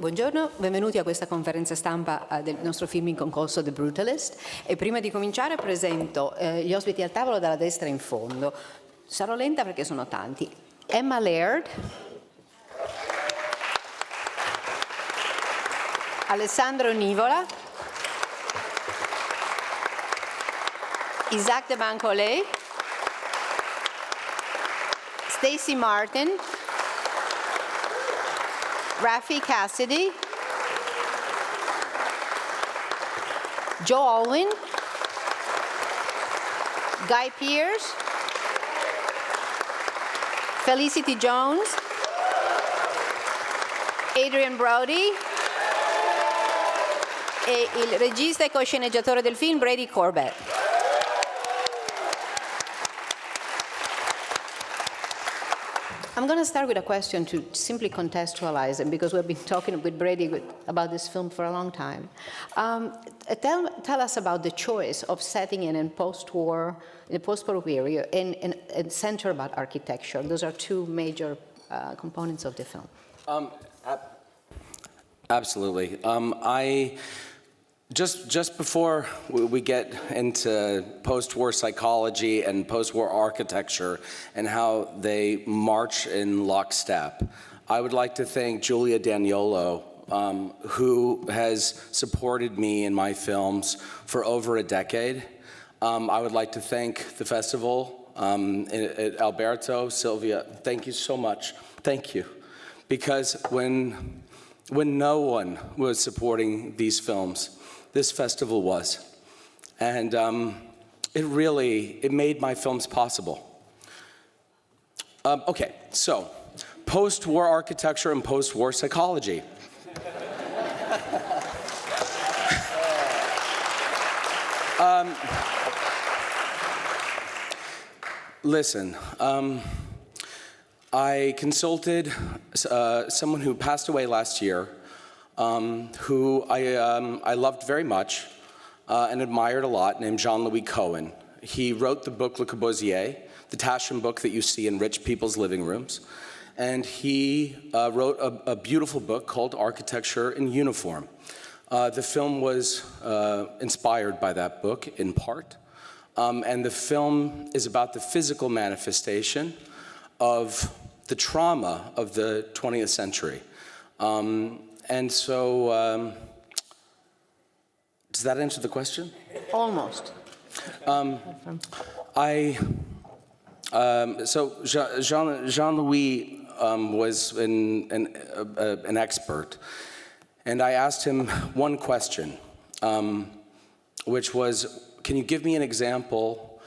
buongiorno, benvenuti a questa conferenza stampa del nostro film in concorso The Brutalist, e prima di cominciare presento gli ospiti al tavolo dalla destra in fondo. Sarò lenta perché sono tanti. Emma Laird, Alessandro Nivola, Isaac de Bancolé, Stacy Martin, Rafi Cassidy, Joe Alwyn, Guy Pearce, Felicity Jones, Adrian Brody e il regista e co-sceneggiatore del film Brady Corbett. I'm going to start with a question to simply contextualize it, because we've been talking with Brady about this film for a long time. Tell us about the choice of setting in post-war, in the post-war period, and center about architecture. Those are two major components of the film. Absolutely. Just before we get into post-war psychology and post-war architecture and how they march in lockstep, I would like to thank Julia Daniolo, who has supported me in my films for over a decade. I would like to thank the festival, Alberto, Sylvia, thank you so much. Thank you. Because when no one was supporting these films, this festival was. And it made my films possible. Okay, so post-war architecture and post-war psychology. Listen, I consulted someone who passed away last year, who I loved very much and admired a lot, named Jean-Louis Cohen. He wrote the book Le Corbusier, the Taschen book that you see in rich people's living rooms. And he wrote a beautiful book called Architecture in Uniform. The film was inspired by that book in part. And the film is about the physical manifestation of the trauma of the 20th century. And so, does that answer the question? Almost. So Jean-Louis was an expert, and I asked him one question, which was, can you give me an example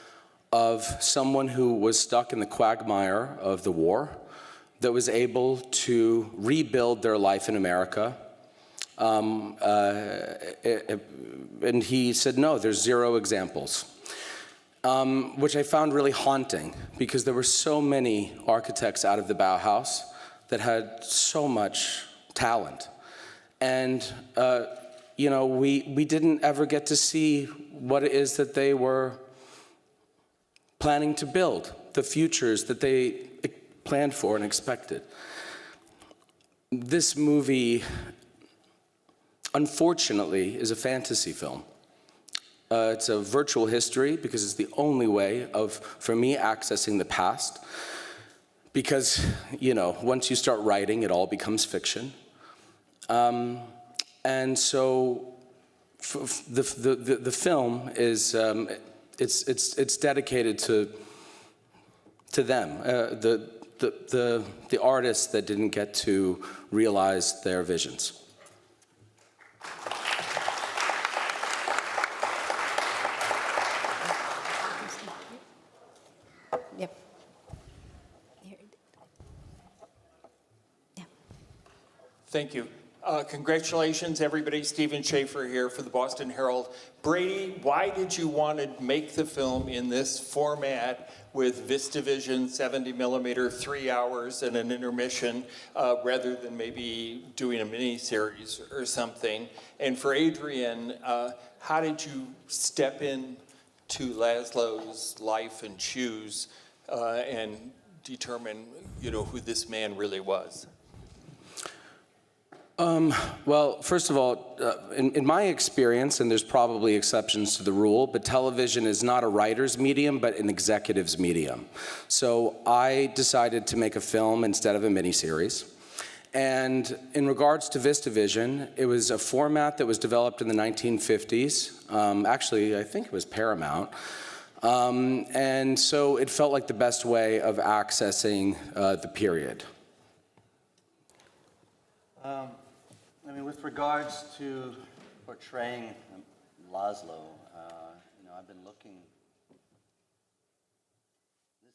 of someone who was stuck in the quagmire of the war, that was able to rebuild their life in America? And he said, no, there's zero examples, which I found really haunting, because there were so many architects out of the Bauhaus that had so much talent. And you know, we didn't ever get to see what it is that they were planning to build, the futures that they planned for and expected. This movie, unfortunately, is a fantasy film. It's a virtual history, because it's the only way for me, accessing the past. Because, you know, once you start writing, it all becomes fiction. And so the film is, it's dedicated to them, the artists that didn't get to realize their visions. Yep. Thank you. Congratulations, everybody. Stephen Schaefer here for the Boston Herald. Brady, why did you want to make the film in this format with VistaVision 70 millimeter, 3 hours and an intermission, rather than maybe doing a mini-series or something? And for Adrian, how did you step in to Laszlo's life and shoes and determine, you know, who this man really was? Well, first of all, in my experience, and there's probably exceptions to the rule, but television is not a writer's medium, but an executive's medium. So I decided to make a film instead of a miniseries. And in regards to VistaVision, it was a format that was developed in the 1950s. Actually, I think it was Paramount. And so it felt like the best way of accessing the period. I mean, with regards to portraying Laszlo, I've been looking.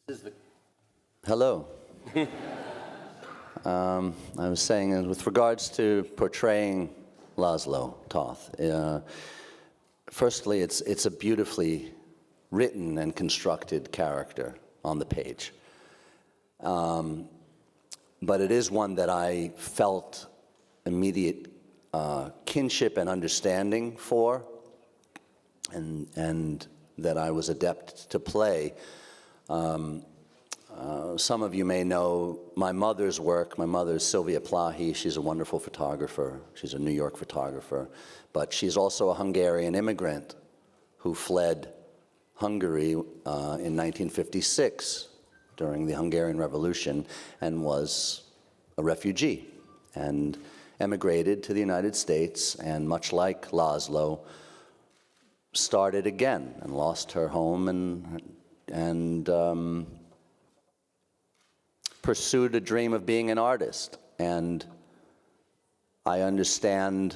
This is the. Hello. I was saying, with regards to portraying Laszlo Toth, firstly, it's a beautifully written and constructed character on the page. But it is one that I felt immediate kinship and understanding for, and that I was adept to play. Some of you may know my mother's work. My mother is Sylvia Plahi. She's a wonderful photographer. She's a New York photographer. But she's also a Hungarian immigrant who fled Hungary in 1956 during the Hungarian Revolution and was a refugee and emigrated to the United States, and much like Laszlo, started again and lost her home and pursued a dream of being an artist. And I understand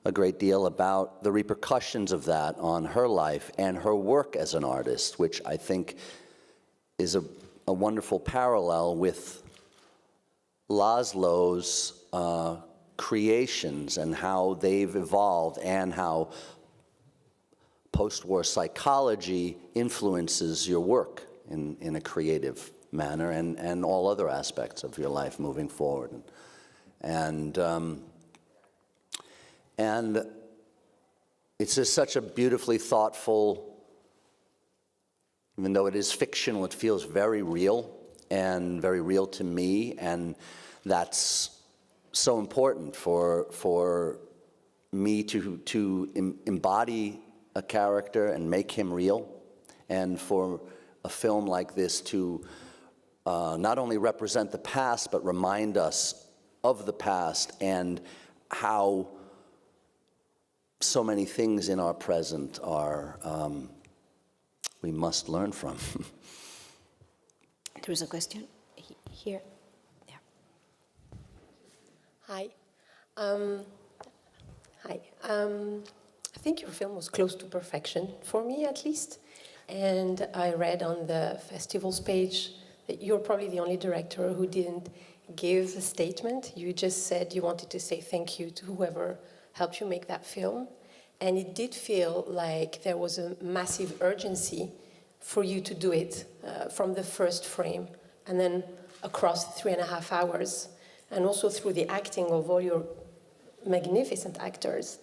a great deal about the repercussions of that on her life and her work as an artist, which I think is a wonderful parallel with Laszlo's creations and how they've evolved, and how post-war psychology influences your work in a creative manner, and all other aspects of your life moving forward. And it's just such a beautifully thoughtful, even though it is fictional, it feels very real, and very real to me, and that's so important for me to embody a character and make him real, and for a film like this to not only represent the past, but remind us of the past and how so many things in our present are we must learn from. There is a question here. There. Hi. I think your film was close to perfection, for me at least. And I read on the festival's page that you're probably the only director who didn't give a statement. You just said you wanted to say thank you to whoever helped you make that film. And it did feel like there was a massive urgency for you to do it from the first frame and then across 3.5 hours, and also through the acting of all your magnificent actors.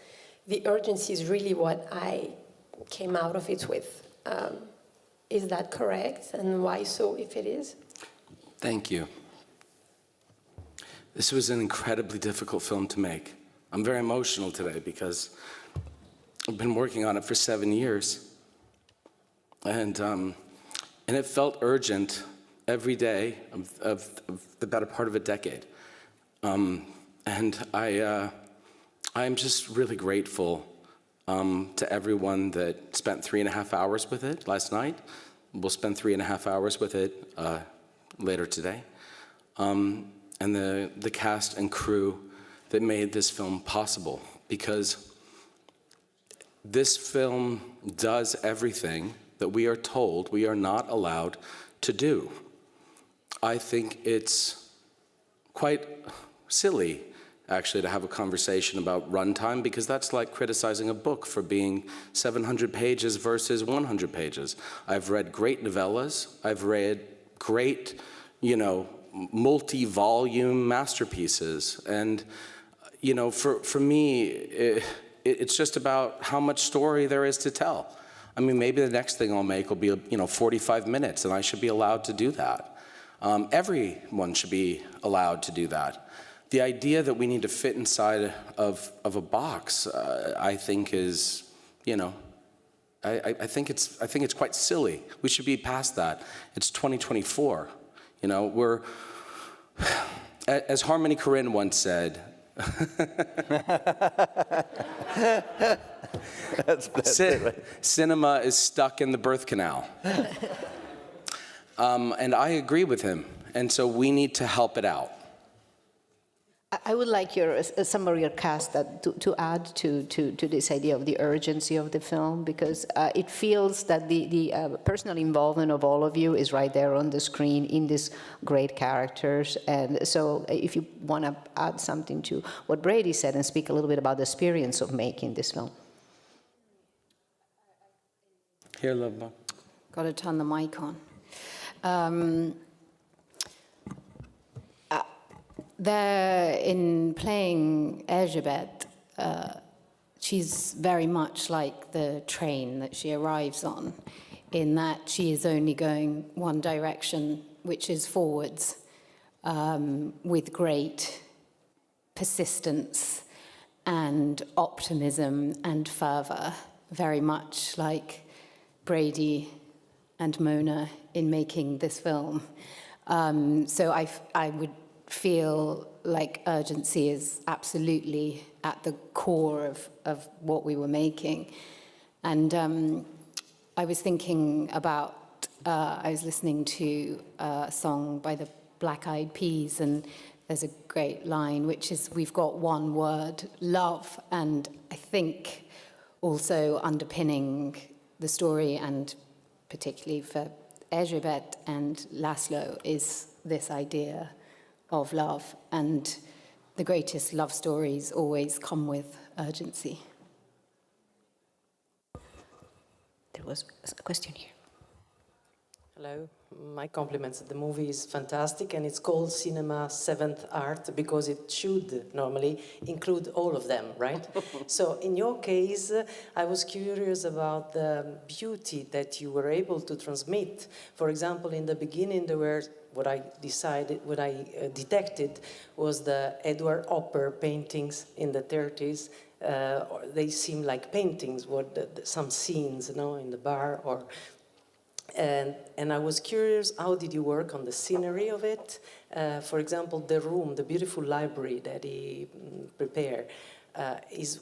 The urgency is really what I came out of it with. Is that correct? And why so, if it is? Thank you. This was an incredibly difficult film to make. I'm very emotional today because I've been working on it for 7 years. And it felt urgent every day of the better part of a decade. And I'm just really grateful to everyone that spent 3.5 hours with it last night. We'll spend 3.5 hours with it later today. And the cast and crew that made this film possible, because this film does everything that we are told we are not allowed to do. I think it's quite silly, actually, to have a conversation about runtime, because that's like criticizing a book for being 700 pages versus 100 pages. I've read great novellas. I've read great, multi-volume masterpieces. And, for me, it's just about how much story there is to tell. I mean, maybe the next thing I'll make will be, 45 minutes, and I should be allowed to do that. Everyone should be allowed to do that. the idea that we need to fit inside of a box, I think is, you know, I think it's quite silly. We should be past that. It's 2024. You know, we're, as Harmony Korine once said, cinema is stuck in the birth canal. And I agree with him. And so we need to help it out. I would like some of your cast to add to this idea of the urgency of the film, because it feels that the personal involvement of all of you is right there on the screen in these great characters. And so if you want to add something to what Brady said and speak a little bit about the experience of making this film. Here, love. Got to turn the mic on. There, in playing Elizabeth, she's very much like the train that she arrives on, in that she is only going one direction, which is forwards, with great persistence and optimism and fervour, very much like Brady and Mona in making this film. So I would feel like urgency is absolutely at the core of what we were making. And I was thinking about, I was listening to a song by the Black Eyed Peas, and there's a great line, which is, we've got one word, love. And I think also underpinning the story, and particularly for Elizabeth and Laszlo, is this idea of love, and the greatest love stories always come with urgency. There was a question here. Hello, my compliments. The movie is fantastic, and it's called Cinema Seventh Art because it should normally include all of them, right? So in your case, I was curious about the beauty that you were able to transmit. For example, in the beginning, there were what I detected was the Edward Hopper paintings in the 30s. They seem like paintings, some scenes, you know, in the bar, or. And I was curious, how did you work on the scenery of it? For example, the room, the beautiful library that he prepared,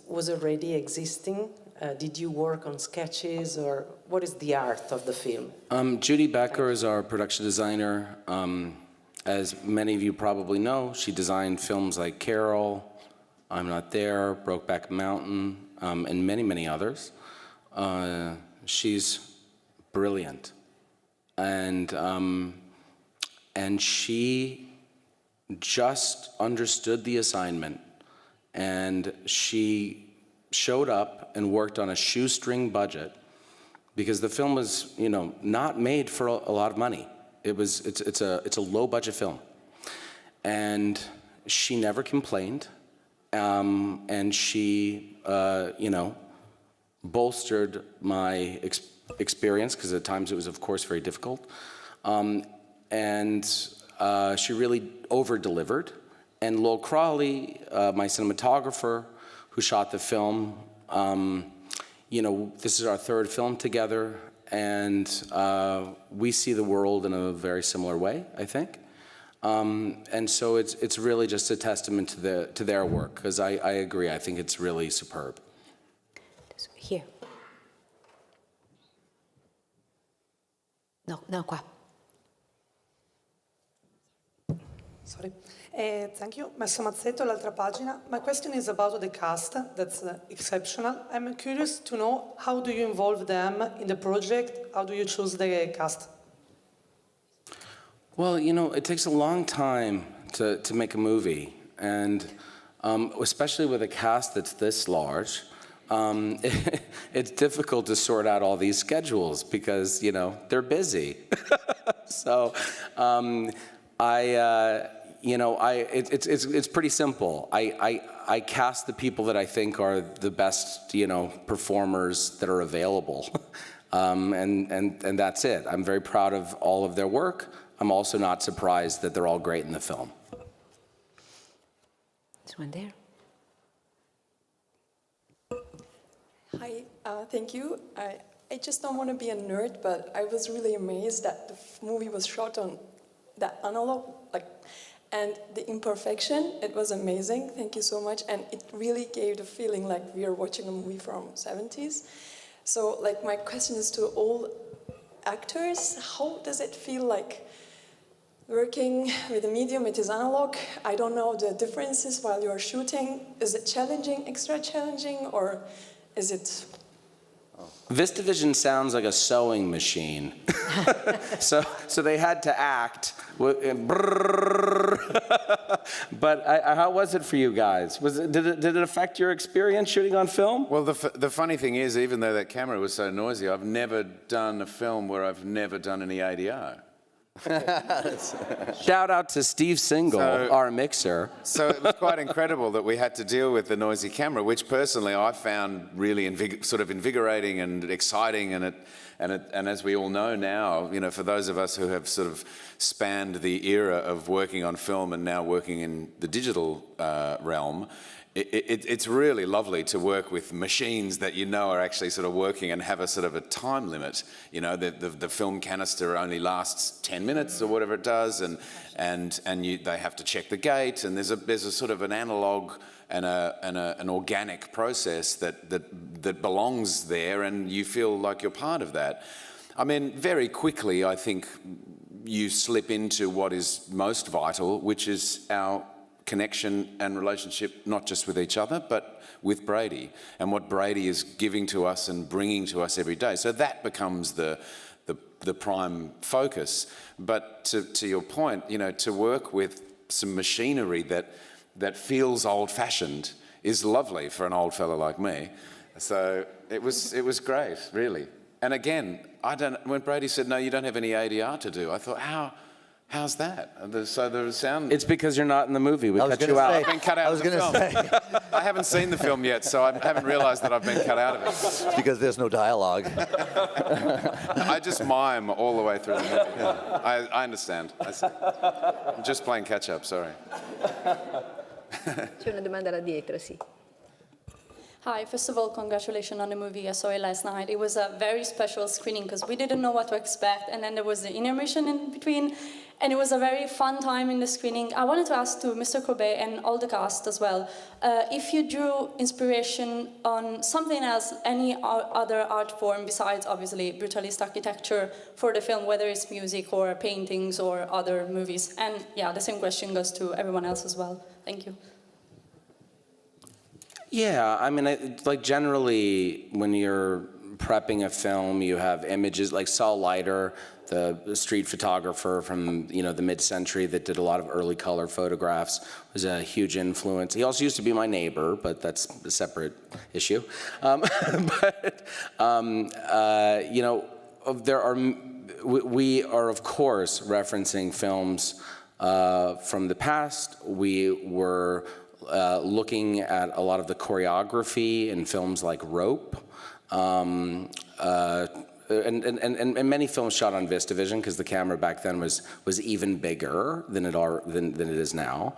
was already existing? Did you work on sketches, or what is the art of the film? Judy Becker is our production designer. As many of you probably know, she designed films like Carol, I'm Not There, Brokeback Mountain, and many, many others. She's brilliant. And she just understood the assignment, and she showed up and worked on a shoestring budget, because the film was, you know, not made for a lot of money. It's a low budget film, and she never complained, and she you know, bolstered my experience, because at times it was, of course, very difficult, and she really over-delivered. And Lowell Crawley, my cinematographer, who shot the film, you know, this is our third film together, and we see the world in a very similar way, I think. And so it's really just a testament to their work, because I agree, I think it's really superb. Here. No, qua. Sorry. Thank you. Messo Mazzetto, l'altra pagina. My question is about the cast. That's exceptional. I'm curious to know, how do you involve them in the project? How do you choose the cast? Well, you know, it takes a long time to make a movie, and especially with a cast that's this large, it's difficult to sort out all these schedules, because, you know, they're busy. So you know, it's pretty simple. I cast the people that I think are the best, you know, performers that are available, and that's it. I'm very proud of all of their work. I'm also not surprised that they're all great in the film. This one there. Hi, thank you. I just don't want to be a nerd, but I was really amazed that the movie was shot on that analog, and the imperfection. It was amazing. Thank you so much, and it really gave the feeling like we are watching a movie from 70s. So, my question is to all actors: how does it feel like working with a medium? It is analog. I don't know the differences while you are shooting. Is it challenging, extra challenging, or is it? VistaVision sounds like a sewing machine. so they had to act. But how was it for you guys? Did it affect your experience shooting on film? Well, the funny thing is, even though that camera was so noisy, I've never done a film where I've never done any ADR. Shout out to Steve Single, our mixer. So it was quite incredible that we had to deal with the noisy camera, which personally I found really sort of invigorating and exciting, and as we all know now, for those of us who have sort of spanned the era of working on film and now working in the digital realm, it's really lovely to work with machines that are actually sort of working and have a sort of a time limit. The film canister only lasts 10 minutes or whatever it does, and they have to check the gate, and there's a sort of an analog and an organic process that belongs there, and you feel like you're part of that. I mean, very quickly, I think you slip into what is most vital, which is our connection and relationship, not just with each other, but with Brady, and what Brady is giving to us and bringing to us every day. So that becomes the prime focus. But to your point, to work with some machinery that feels old-fashioned is lovely for an old fellow like me. So it was great, really. And again, when Brady said, no, you don't have any ADR to do, I thought, how's that? So the sound... It's because you're not in the movie. We cut you out. I've been cut out of the film. I haven't seen the film yet, so I haven't realized that I've been cut out of it. It's because there's no dialogue. I just mime all the way through the movie. Yeah. I understand. I'm just playing catch-up, sorry. C'è una domanda là dietro, sì. Hi, first of all, congratulations on the movie. I saw it last night. It was a very special screening because we didn't know what to expect, and then there was the intermission in between, and it was a very fun time in the screening. I wanted to ask to Mr. Corbet and all the cast as well, if you drew inspiration on something else, any other art form besides, obviously, Brutalist architecture for the film, whether it's music or paintings or other movies. And yeah, the same question goes to everyone else as well. Thank you. Yeah, I mean, generally, when you're prepping a film, you have images like Saul Leiter, the street photographer from the mid-century that did a lot of early color photographs, was a huge influence. He also used to be my neighbor, but that's a separate issue. We are of course referencing films from the past. We were looking at a lot of the choreography in films like Rope, and many films shot on VistaVision because the camera back then was even bigger than it is now,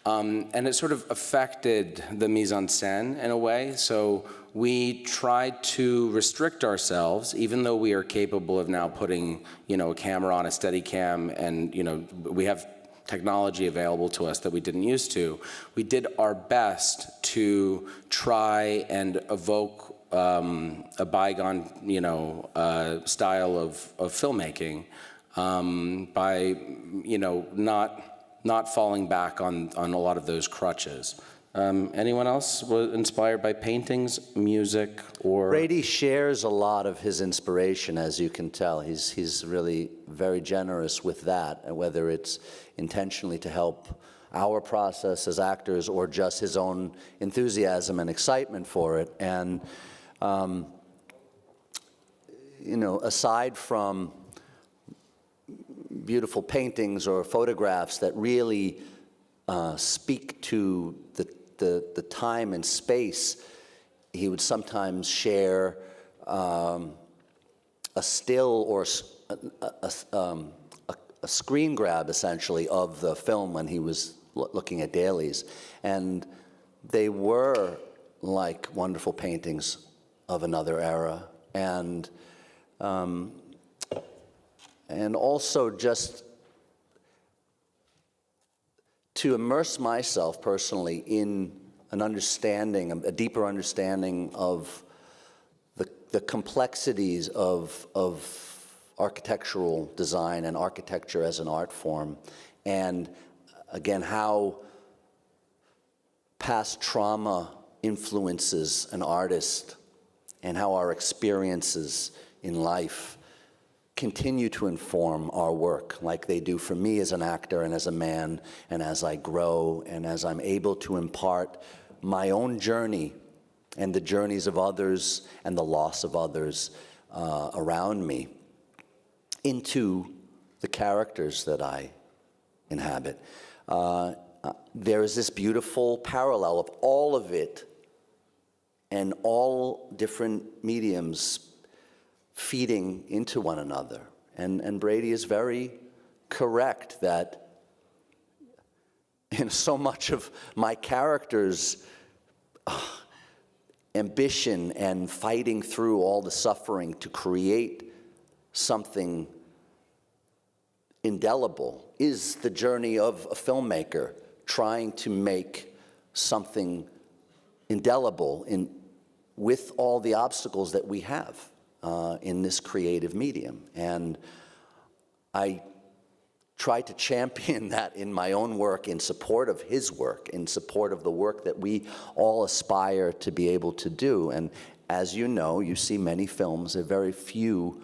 and it sort of affected the mise en scène in a way. So we tried to restrict ourselves, even though we are capable of now putting a camera on a Steadicam, and we have technology available to us that we didn't used to. We did our best to try and evoke a bygone, style of filmmaking by, not falling back on a lot of those crutches. Anyone else was inspired by paintings, music, or? Brady shares a lot of his inspiration, as you can tell. He's really very generous with that, and whether it's intentionally to help our process as actors or just his own enthusiasm and excitement for it. And, aside from beautiful paintings or photographs that really speak to the time and space, he would sometimes share a still or a screen grab, essentially, of the film when he was looking at dailies. And they were like wonderful paintings of another era. And also just to immerse myself personally in an understanding, a deeper understanding of the complexities of architectural design and architecture as an art form, and again, how past trauma influences an artist and how our experiences in life continue to inform our work like they do for me as an actor and as a man, and as I grow and as I'm able to impart my own journey and the journeys of others and the loss of others around me into the characters that I inhabit. There is this beautiful parallel of all of it and all different mediums feeding into one another. And Brady is very correct that in so much of my character's ambition and fighting through all the suffering to create something indelible is the journey of a filmmaker trying to make something indelible with all the obstacles that we have in this creative medium. And I try to champion that in my own work, in support of his work, in support of the work that we all aspire to be able to do. And as you know, you see many films, very few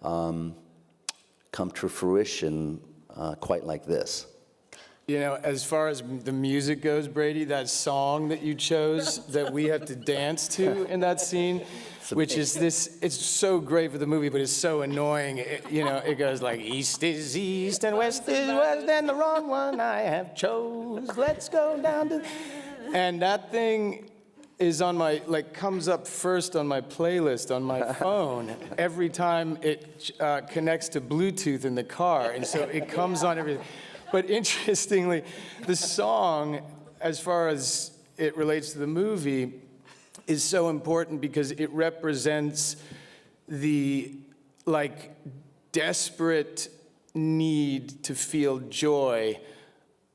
come to fruition quite like this. You know, as far as the music goes, Brady, that song that you chose that we have to dance to in that scene, which is this, it's so great for the movie, but it's so annoying. You know, it goes like, east is east and west is west and the wrong one I have chose. Let's go down to... And that thing is on my, like, comes up first on my playlist on my phone every time it connects to Bluetooth in the car. And so it comes on everything. But interestingly, the song, as far as it relates to the movie, is so important because it represents the, like, desperate need to feel joy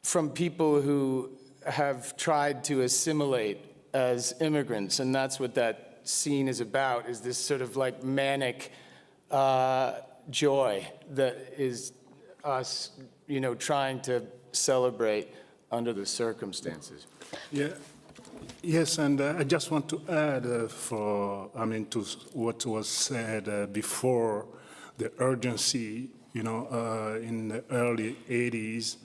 from people who have tried to assimilate as immigrants. And that's what that scene is about, is this sort of like manic joy that is us, you know, trying to celebrate under the circumstances. Yeah. Yes, and I just want to add to what was said before, the urgency. You know, in the early 80s,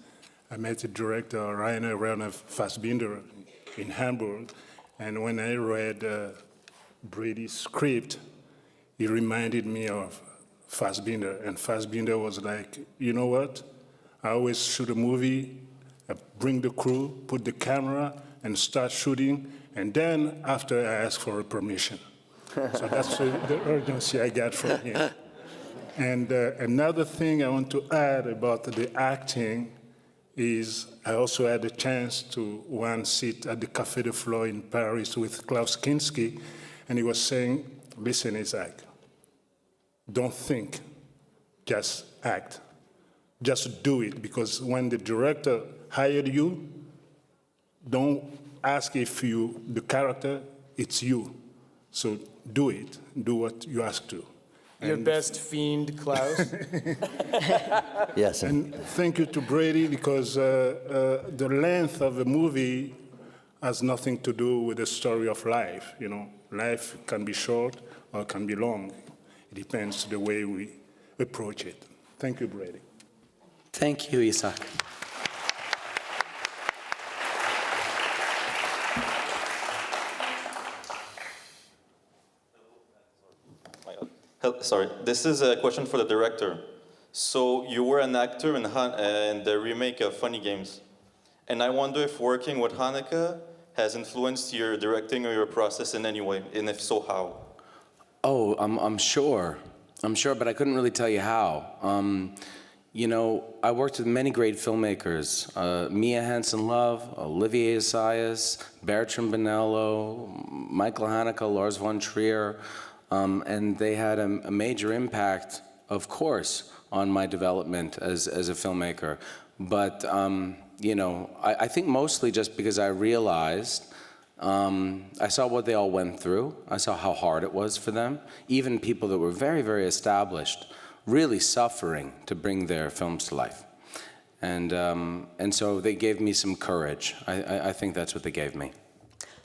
I met the director, Rainer Fassbinder, in Hamburg, and when I read Brady's script, he reminded me of Fassbinder, and Fassbinder was like, you know what? I always shoot a movie, I bring the crew, put the camera, and start shooting, and then after I ask for a permission. So that's the urgency I got from him. And another thing I want to add about the acting is I also had a chance to once sit at the Café de Flore in Paris with Klaus Kinski, and he was saying, listen, Isaac, don't think, just act. Just do it, because when the director hired you, don't ask if the character, it's you. So do it, do what you ask to. Your best fiend, Klaus. Yes. And thank you to Brady, because the length of the movie has nothing to do with the story of life. You know, life can be short or can be long. It depends the way we approach it. Thank you, Brady. Thank you, Isaac. Sorry, this is a question for the director. So you were an actor in the remake of Funny Games. And I wonder if working with Haneke has influenced your directing or your process in any way, and if so, how? Oh, I'm sure, but I couldn't really tell you how. You know, I worked with many great filmmakers, Mia Hansen-Løve, Olivier Assayas, Bertrand Bonello, Michael Haneke, Lars von Trier, and they had a major impact, of course, on my development as a filmmaker. But, you know, I think mostly just because I realized, I saw what they all went through. I saw how hard it was for them. Even people that were very, very established, really suffering to bring their films to life. And so they gave me some courage. I think that's what they gave me.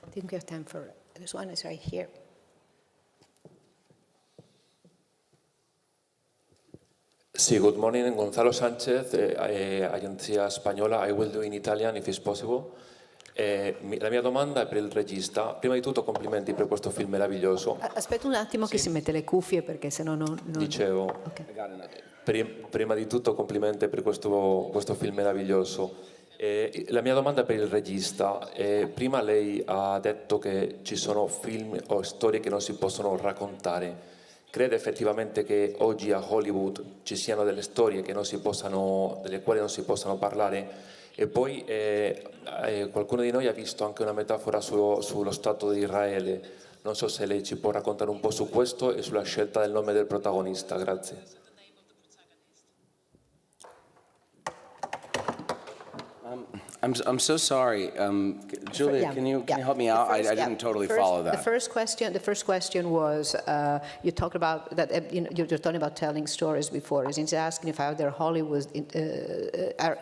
I think we have time for, this one is right here. Sí, good morning, Gonzalo Sánchez, agenzia spagnola. I will do in Italian if it's possible. La mia domanda è per il regista. Prima di tutto complimenti per questo film meraviglioso. Aspetta un attimo che si mette le cuffie perché sennò non... Dicevo, prima di tutto complimenti per questo film meraviglioso. La mia domanda è per il regista. Prima lei ha detto che ci sono film o storie che non si possono raccontare. Crede effettivamente che oggi a Hollywood ci siano delle storie che delle quali non si possano parlare? E poi qualcuno di noi ha visto anche una metafora sullo Stato di Israele. Non so se lei ci può raccontare un po' su questo e sulla scelta del nome del protagonista. Grazie. I'm so sorry, Julia. Can you help me out? I didn't totally follow that. The first question was you talked about that. You're talking about telling stories before. He's asking if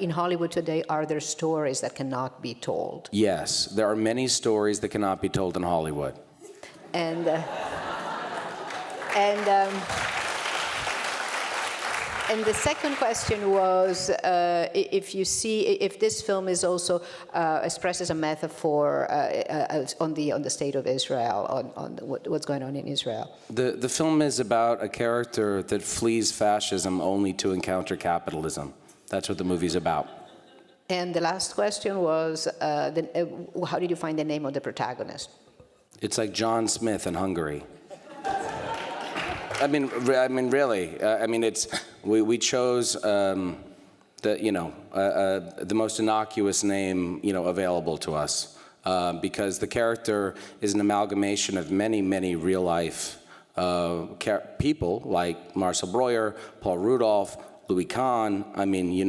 in Hollywood today, are there stories that cannot be told? Yes, there are many stories that cannot be told in Hollywood. And the second question was if this film is also expresses a metaphor on the state of Israel, on what's going on in Israel. The film is about a character that flees fascism only to encounter capitalism. That's what the movie's about. And the last question was, how did you find the name of the protagonist? It's like John Smith in Hungary. I mean, really. We chose the most innocuous name available to us because the character is an amalgamation of many real life people like Marcel Breuer, Paul Rudolph, Louis Kahn. I mean, you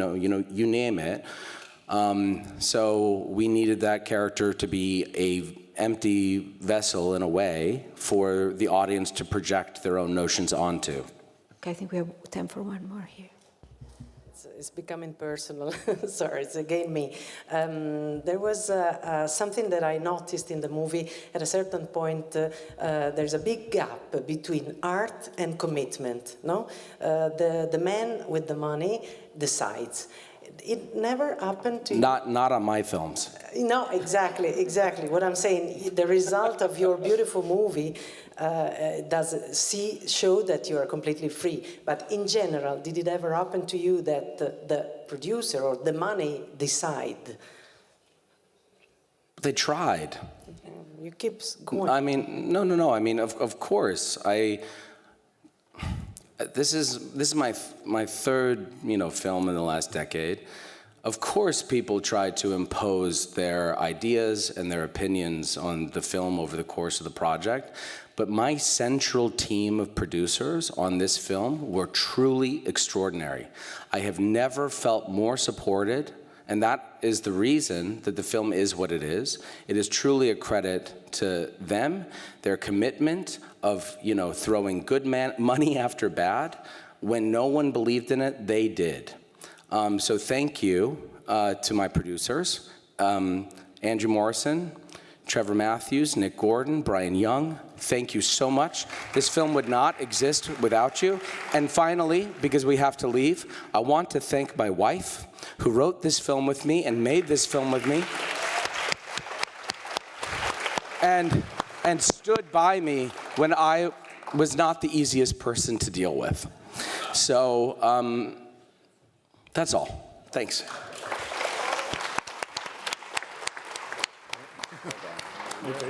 name it. So we needed that character to be a empty vessel in a way for the audience to project their own notions onto. Okay, I think we have time for one more here. It's becoming personal. Sorry, it's again me. There was something that I noticed in the movie. At a certain point, there's a big gap between art and commitment. No, the man with the money decides. It never happened to you. Not on my films. No, exactly. What I'm saying, the result of your beautiful movie show that you are completely free. But in general, did it ever happen to you that the producer or the money decide? They tried. You keep going. I mean, no. I mean, of course, This is my third film in the last decade. Of course, people tried to impose their ideas and their opinions on the film over the course of the project, but my central team of producers on this film were truly extraordinary. I have never felt more supported, and that is the reason that the film is what it is. It is truly a credit to them, their commitment of throwing good money after bad. When no one believed in it, they did. So thank you to my producers, Andrew Morrison, Trevor Matthews, Nick Gordon, Brian Young. Thank you so much. This film would not exist without you. And finally, because we have to leave, I want to thank my wife, who wrote this film with me and made this film with me, and stood by me when I was not the easiest person to deal with. So that's all. Thanks. Okay.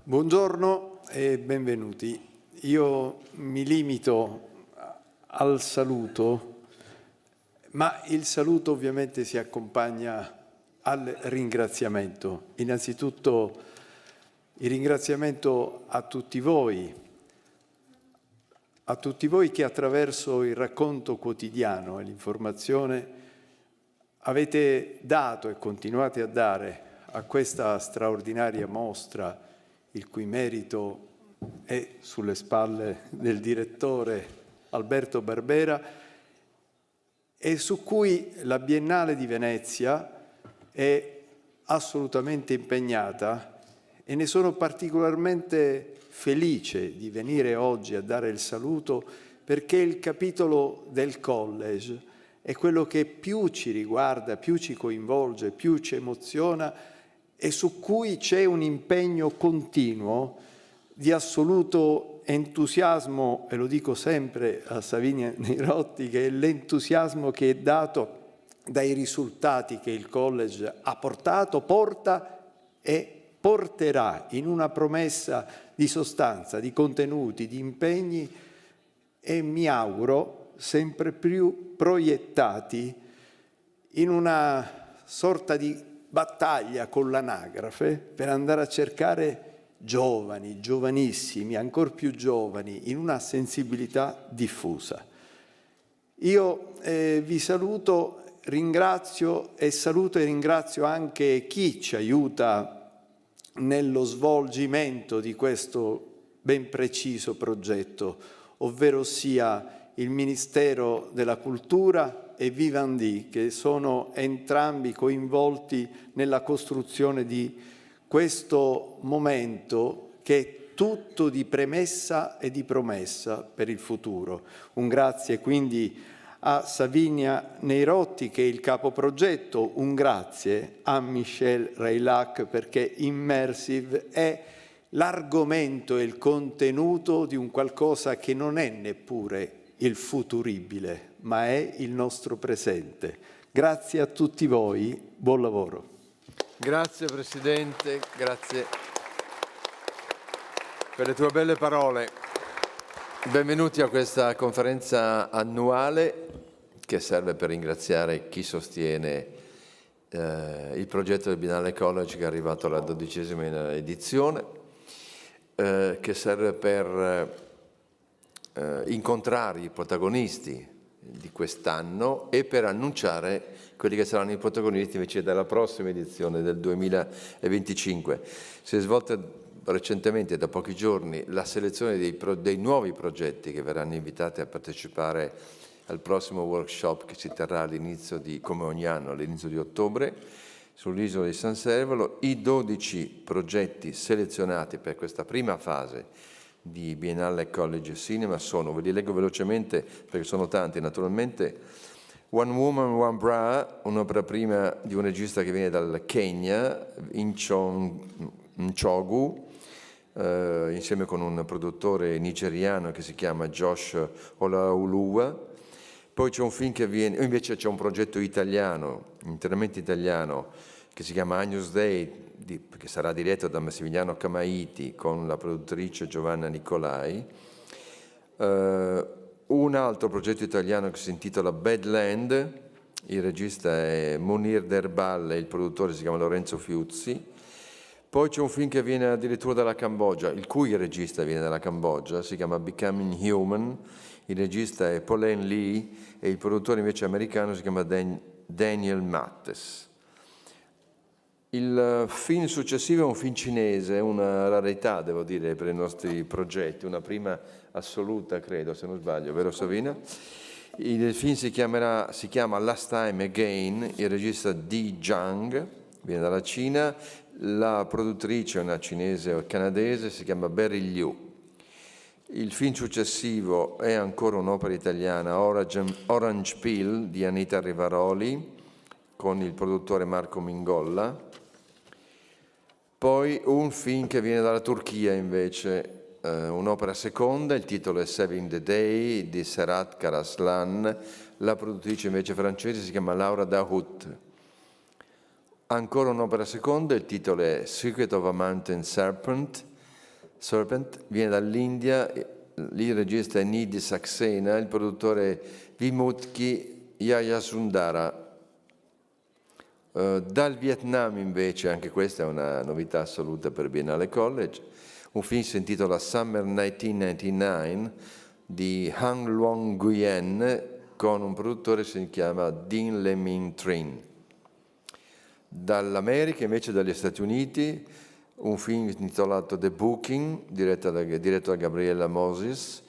Buongiorno e benvenuti. Io mi limito al saluto, ma il saluto ovviamente si accompagna al ringraziamento. Innanzitutto il ringraziamento a tutti voi che attraverso il racconto quotidiano e l'informazione avete dato e continuate a dare a questa straordinaria mostra, il cui merito è sulle spalle del direttore Alberto Barbera e su cui la Biennale di Venezia è assolutamente impegnata, e ne sono particolarmente felice di venire oggi a dare il saluto, perché il capitolo del college è quello che più ci riguarda, più ci coinvolge, più ci emoziona e su cui c'è un impegno continuo di assoluto entusiasmo, e lo dico sempre a Savinia Neirotti, che è l'entusiasmo che è dato dai risultati che il college ha portato, porta e porterà in una promessa di sostanza, di contenuti, di impegni, e mi auguro sempre più proiettati in una sorta di battaglia con l'anagrafe per andare a cercare giovani, giovanissimi, ancor più giovani, in una sensibilità diffusa. Io vi saluto, ringrazio e ringrazio anche chi ci aiuta nello svolgimento di questo ben preciso progetto, ovvero sia il Ministero della Cultura e Vivendi, che sono entrambi coinvolti nella costruzione di questo momento che è tutto di premessa e di promessa per il futuro. Un grazie quindi a Savinia Neirotti, che è il capoprogetto, un grazie a Michel Reilac, perché Immersive è l'argomento e il contenuto di un qualcosa che non è neppure il futuribile, ma è il nostro presente. Grazie a tutti voi, buon lavoro. Grazie Presidente, grazie per le tue belle parole. Benvenuti a questa conferenza annuale che serve per ringraziare chi sostiene il progetto del Biennale College, che è arrivato alla 12ª edizione, che serve per incontrare i protagonisti di quest'anno e per annunciare quelli che saranno i protagonisti invece della prossima edizione del 2025. Si è svolta recentemente, da pochi giorni, la selezione dei nuovi progetti che verranno invitati a partecipare al prossimo workshop che si terrà all'inizio come ogni anno, all'inizio di ottobre, sull'isola di San Servolo. I 12 progetti selezionati per questa prima fase di Biennale College Cinema sono, ve li leggo velocemente perché sono tanti naturalmente: One Woman, One Bra, un'opera prima di un regista che viene dal Kenya, Nchogu, insieme con un produttore nigeriano che si chiama Josh Olaoluwa. Poi c'è un film che viene, invece c'è un progetto italiano, interamente italiano, che si chiama Agnus Dei, che sarà diretto da Massimiliano Camaiti con la produttrice Giovanna Nicolai. Un altro progetto italiano che si intitola Badland, il regista è Munir Derbal e il produttore si chiama Lorenzo Fiuzzi. Poi c'è un film che viene addirittura dalla Cambogia, il cui regista viene dalla Cambogia, si chiama Becoming Human, il regista è Pauline Lee e il produttore invece americano si chiama Daniel Mattes. Il film successivo è un film cinese, una rarità devo dire per i nostri progetti, una prima assoluta credo, se non sbaglio, vero Savina? Il film si chiama Last Time Again, il regista Di Zhang, viene dalla Cina, la produttrice è una cinese o canadese, si chiama Beryl Liu. Il film successivo è ancora un'opera italiana, Orange Peel di Anita Rivaroli, con il produttore Marco Mingolla. Poi un film che viene dalla Turchia invece, un'opera seconda, il titolo è Saving the Day di Serhat Karaslan, la produttrice invece francese si chiama Laura Dahout. Ancora un'opera seconda, il titolo è Secret of a Mountain Serpent Serpent, viene dall'India, il regista è Nidhi Saxena, il produttore Vimutki Yayasundara. Dal Vietnam invece, anche questa è una novità assoluta per Biennale College, un film si intitola Summer 1999 di Han Luong Nguyen con un produttore che si chiama Dean Le Minh Trinh. Dall'America invece, dagli Stati Uniti, un film intitolato The Booking, diretto da Gabriella Moses,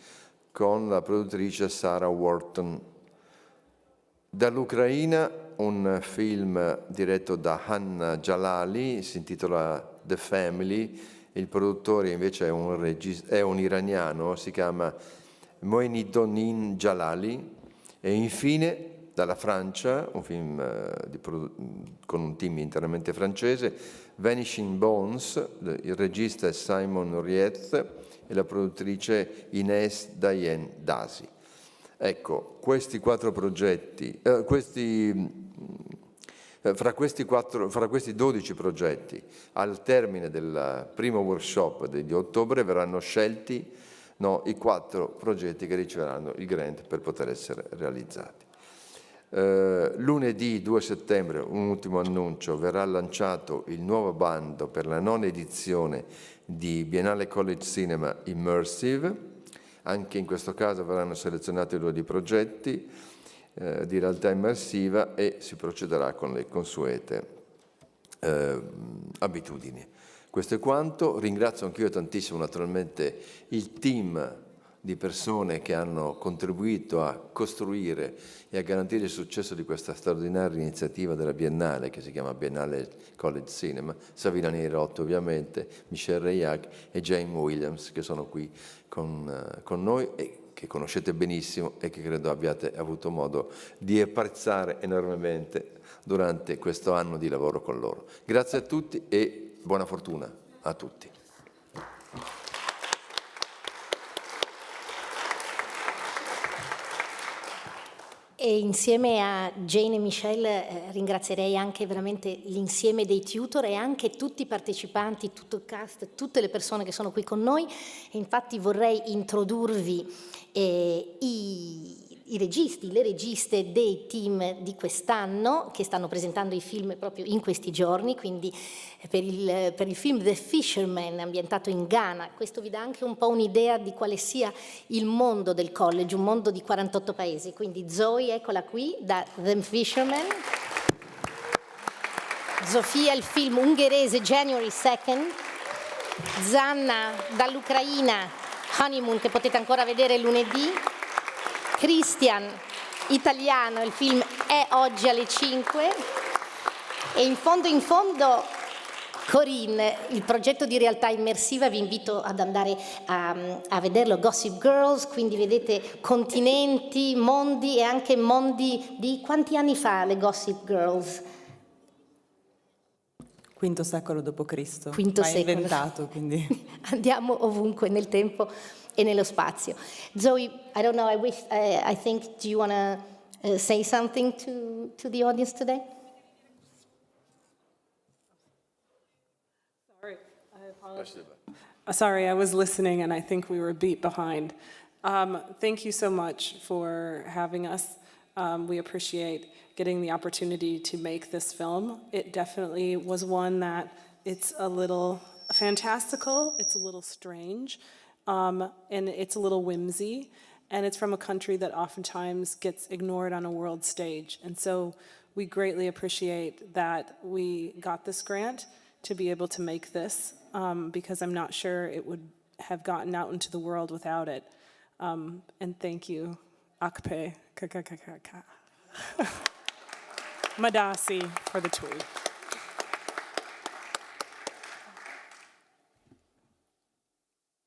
con la produttrice Sarah Wharton. Dall'Ucraina un film diretto da Hanna Jalali, si intitola The Family, il produttore invece è un iraniano, si chiama Moenidonin Jalali. E infine dalla Francia, un film con un team interamente francese, Vanishing Bones, il regista è Simon Rietz e la produttrice Inès Dayen Dasi. Ecco, questi 4 progetti, fra questi 12 progetti, al termine del primo workshop di ottobre verranno scelti i 4 progetti che riceveranno il grant per poter essere realizzati. Lunedì 2 settembre, un ultimo annuncio, verrà lanciato il nuovo bando per la 9ª edizione di Biennale College Cinema Immersive. Anche in questo caso verranno selezionati 2 progetti di realtà immersiva e si procederà con le consuete abitudini. Questo è quanto. Ringrazio anch'io tantissimo naturalmente il team di persone che hanno contribuito a costruire e a garantire il successo di questa straordinaria iniziativa della Biennale, che si chiama Biennale College Cinema, Savina Neirotti ovviamente, Michel Reillac e Jane Williams, che sono qui con noi e che conoscete benissimo e che credo abbiate avuto modo di apprezzare enormemente durante questo anno di lavoro con loro. Grazie a tutti e buona fortuna a tutti. E insieme a Jane e Michelle ringrazierei anche veramente l'insieme dei tutor e anche tutti i partecipanti, tutto il cast, tutte le persone che sono qui con noi. E infatti vorrei introdurvi i registi, le registe dei team di quest'anno che stanno presentando i film proprio in questi giorni, quindi per il film The Fisherman ambientato in Ghana. Questo vi dà anche un po' un'idea di quale sia il mondo del college, un mondo di 48 paesi. Quindi Zoe, eccola qui, da The Fisherman. Sofia, il film ungherese January 2nd. Zanna, dall'Ucraina, Honeymoon, che potete ancora vedere lunedì. Christian, italiano, il film è oggi alle 5. E in fondo, Corinne, il progetto di realtà immersiva, vi invito ad andare a vederlo, Gossip Girls, quindi vedete continenti, mondi e anche mondi di quanti anni fa le Gossip Girls? V secolo d.C. V secolo. Inventato, quindi. Andiamo ovunque nel tempo e nello spazio. Zoe, I don't know, I think, do you want to say something to the audience today? Sorry, I apologize. Sorry, I was listening and I think we were a beat behind. Thank you so much for having us. We appreciate getting the opportunity to make this film. It definitely was one that it's a little fantastical, it's a little strange, and it's a little whimsy, and it's from a country that oftentimes gets ignored on a world stage. And so we greatly appreciate that we got this grant to be able to make this, because I'm not sure it would have gotten out into the world without it. And thank you, AQUI, Madasi, for the tweet.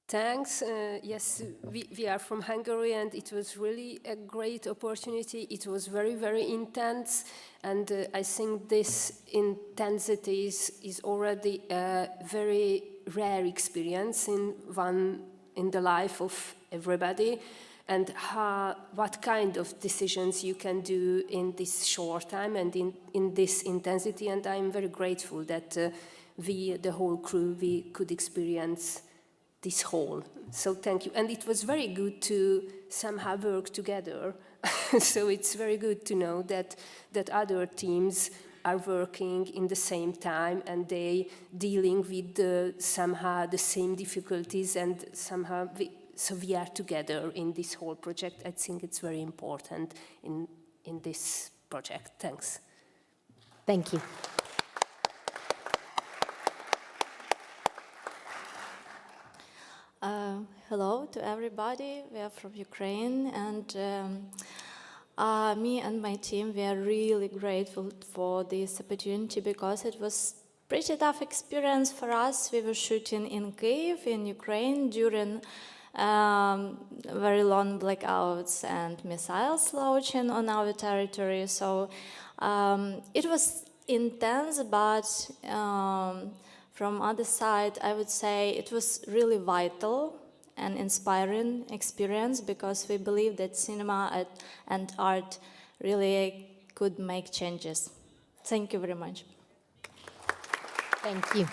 Thanks. Yes, we are from Hungary, and it was really a great opportunity. It was very, very intense, and I think this intensity is already a very rare experience in the life of everybody, and what kind of decisions you can do in this short time and in this intensity. And I'm very grateful that we, the whole crew, we could experience this whole. So thank you. And it was very good to somehow work together. So it's very good to know that other teams are working in the same time and they dealing with somehow the same difficulties and somehow so we are together in this whole project. I think it's very important in this project. Thanks. Thank you. Hello to everybody. We are from Ukraine, and me and my team, we are really grateful for this opportunity because it was pretty tough experience for us. We were shooting in Kyiv, in Ukraine, during very long blackouts and missiles launching on our territory. So it was intense, but from other side, I would say it was really vital and inspiring experience because we believe that cinema and art really could make changes. Thank you very much. Thank you.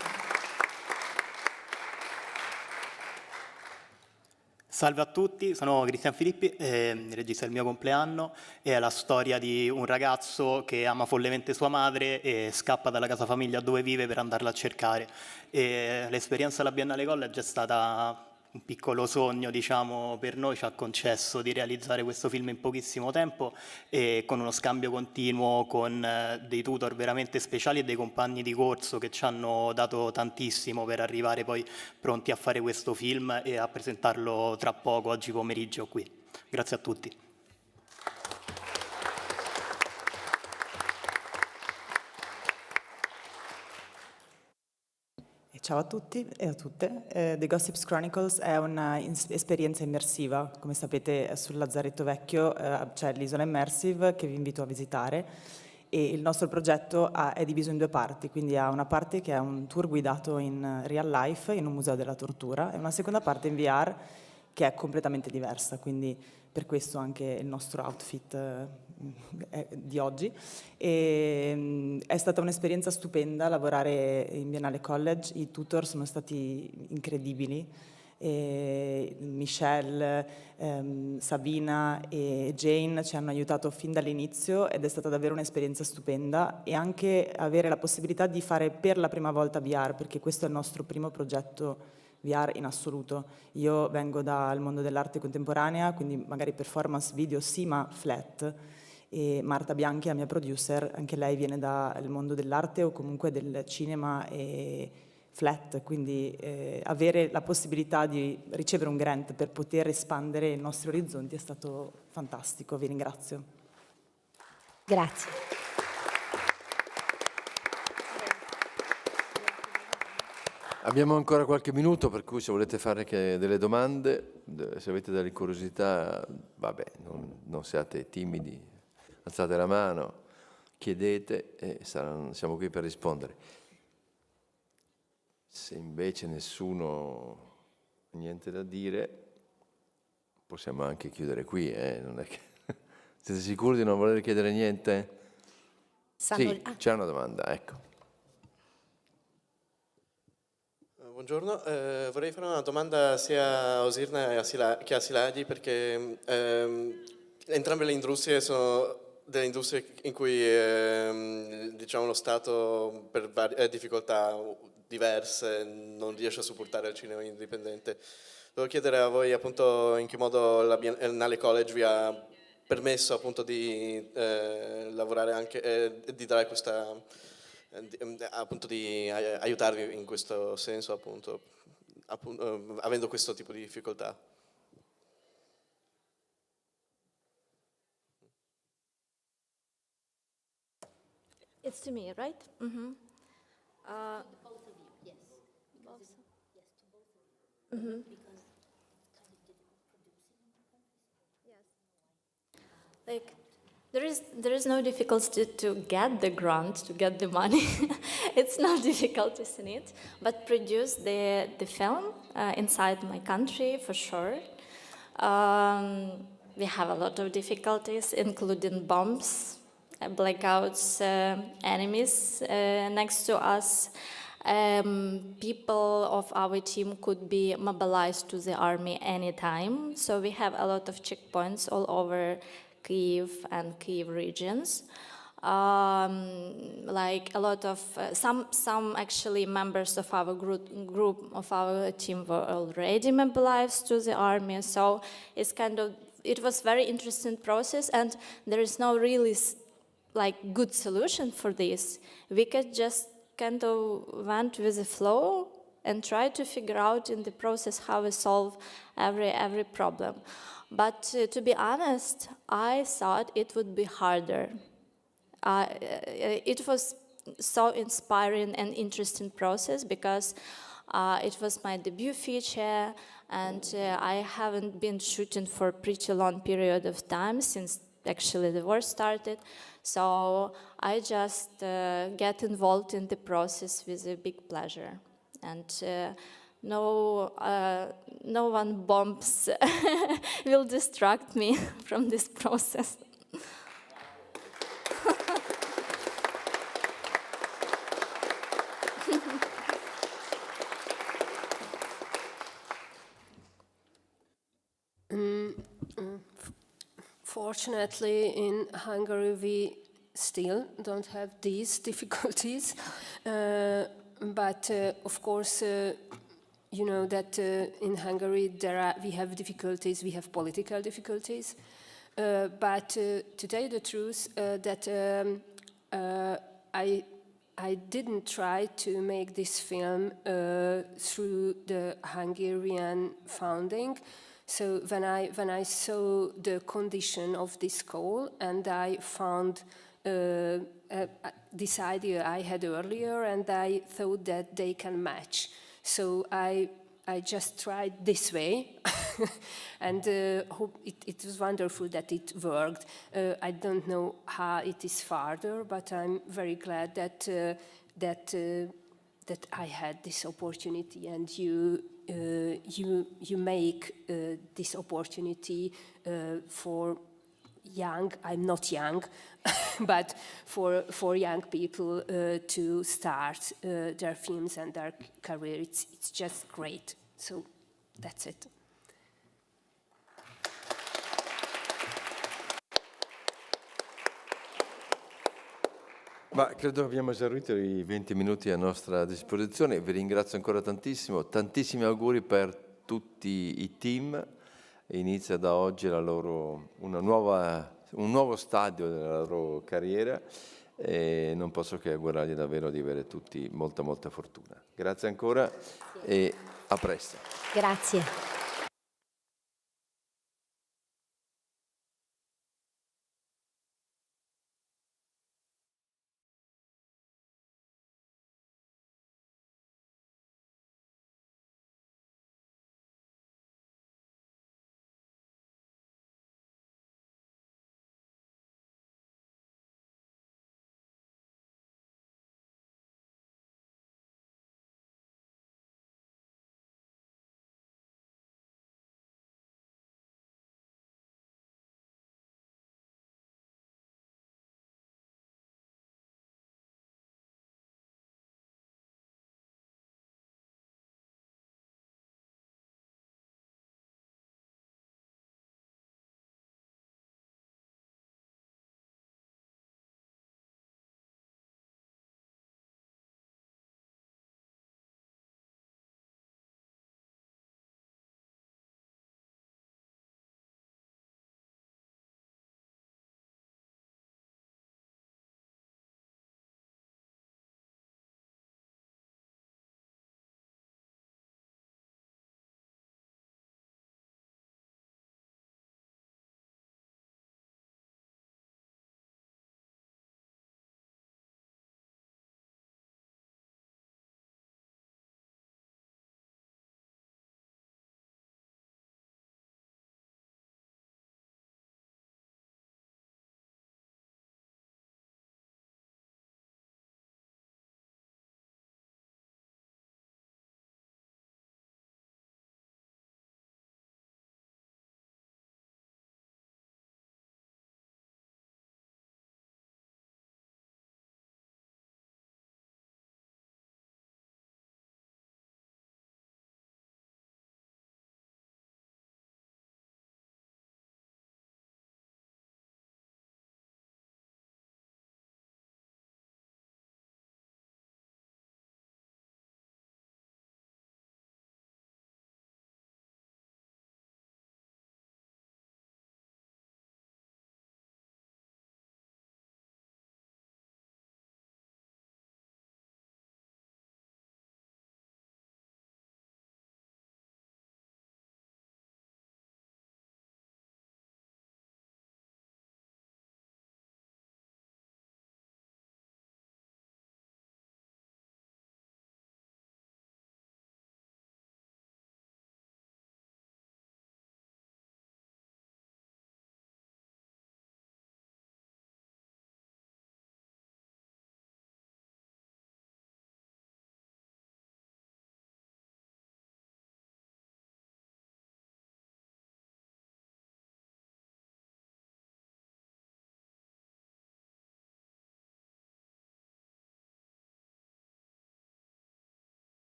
Salve a tutti, sono Cristian Filippi, regista del mio compleanno, e è la storia di un ragazzo che ama follemente sua madre e scappa dalla casa famiglia dove vive per andarla a cercare. E l'esperienza alla Biennale College è stata un piccolo sogno, diciamo, per noi, ci ha concesso di realizzare questo film in pochissimo tempo e con uno scambio continuo con dei tutor veramente speciali e dei compagni di corso che ci hanno dato tantissimo per arrivare poi pronti a fare questo film e a presentarlo tra poco, oggi pomeriggio qui. Grazie a tutti. Ciao a tutti e a tutte. The Gossips Chronicles è un'esperienza immersiva. Come sapete, sul Lazzaretto Vecchio c'è l'isola Immersive che vi invito a visitare e il nostro progetto è diviso in due parti, quindi ha una parte che è un tour guidato in real life in un museo della tortura e una seconda parte in VR che è completamente diversa, quindi per questo anche il nostro outfit di oggi. E, è stata un'esperienza stupenda lavorare in Biennale College, i tutor sono stati incredibili, Michelle, Sabina e Jane ci hanno aiutato fin dall'inizio ed è stata davvero un'esperienza stupenda e anche avere la possibilità di fare per la prima volta VR, perché questo è il nostro primo progetto VR in assoluto. Io vengo dal mondo dell'arte contemporanea, quindi magari performance video sì, ma flat. E Marta Bianchi, la mia producer, anche lei viene dal mondo dell'arte o comunque del cinema e flat, quindi avere la possibilità di ricevere un grant per poter espandere i nostri orizzonti è stato fantastico, vi ringrazio. Grazie. Abbiamo ancora qualche minuto, per cui se volete fare anche delle domande, se avete delle curiosità, vabbè, non siate timidi, alzate la mano, chiedete e siamo qui per rispondere. Se invece nessuno ha niente da dire, possiamo anche chiudere qui, non è che... Siete sicuri di non voler chiedere niente? Sì, c'è una domanda, ecco. Buongiorno, vorrei fare una domanda sia a Osirna che a Siladi perché entrambe le industrie sono delle industrie in cui diciamo, lo Stato per varie difficoltà diverse non riesce a supportare il cinema indipendente. Volevo chiedere a voi appunto in che modo la Biennale College vi ha permesso appunto di lavorare anche di dare questa appunto di aiutarvi in questo senso appunto avendo questo tipo di difficoltà. It's to me, right? Mm-hmm. Both of you, yes. Both. Yes, to both of you. Mm-hmm. Because kind of didn't produce it. Yes. Like, there is no difficulty to get the grant, to get the money. It's not difficult, isn't it? But produce the film inside my country, for sure. We have a lot of difficulties, including bombs, blackouts, enemies next to us. People of our team could be mobilized to the army anytime. So we have a lot of checkpoints all over Kyiv and Kyiv regions. Like a lot of some actually members of our group of our team were already mobilized to the army. So it's it was very interesting process, and there is no really like good solution for this. We could just kind of went with the flow and try to figure out in the process how we solve every problem. But to be honest, I thought it would be harder. It was so inspiring and interesting process because it was my debut feature, and I haven't been shooting for a pretty long period of time since actually the war started. So I just get involved in the process with a big pleasure. And no one bombs will distract me from this process. Fortunately, in Hungary, we still don't have these difficulties. But of course, you know that in Hungary we have difficulties, we have political difficulties. But to tell you the truth, that I didn't try to make this film through the Hungarian founding. So when I saw the condition of this call and I found this idea I had earlier, and I thought that they can match. So I just tried this way, and it was wonderful that it worked. I don't know how it is further, but I'm very glad that I had this opportunity, and you make this opportunity for young, I'm not young, but for young people to start their films and their career. It's just great. So that's it. Ma credo abbiamo esaurito i 20 minuti a nostra disposizione. Vi ringrazio ancora tantissimo. Tantissimi auguri per tutti i team. Inizia da oggi un nuovo stadio della loro carriera e non posso che augurargli davvero di avere tutti molta fortuna. Grazie ancora e a presto. Grazie.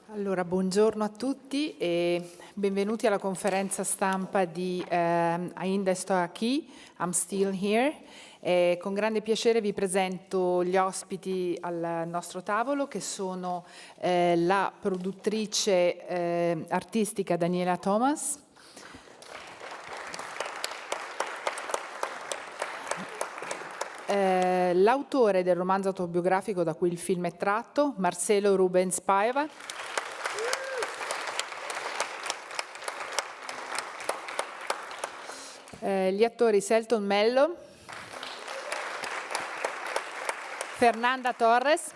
Allora, buongiorno a tutti e benvenuti alla conferenza stampa di AINDA ESTOU AQUI, I'm Still Here. Con grande piacere vi presento gli ospiti al nostro tavolo, che sono la produttrice artistica Daniela Thomas, l'autore del romanzo autobiografico da cui il film è tratto, Marcelo Rubens Paiva, gli attori Selton Mello, Fernanda Torres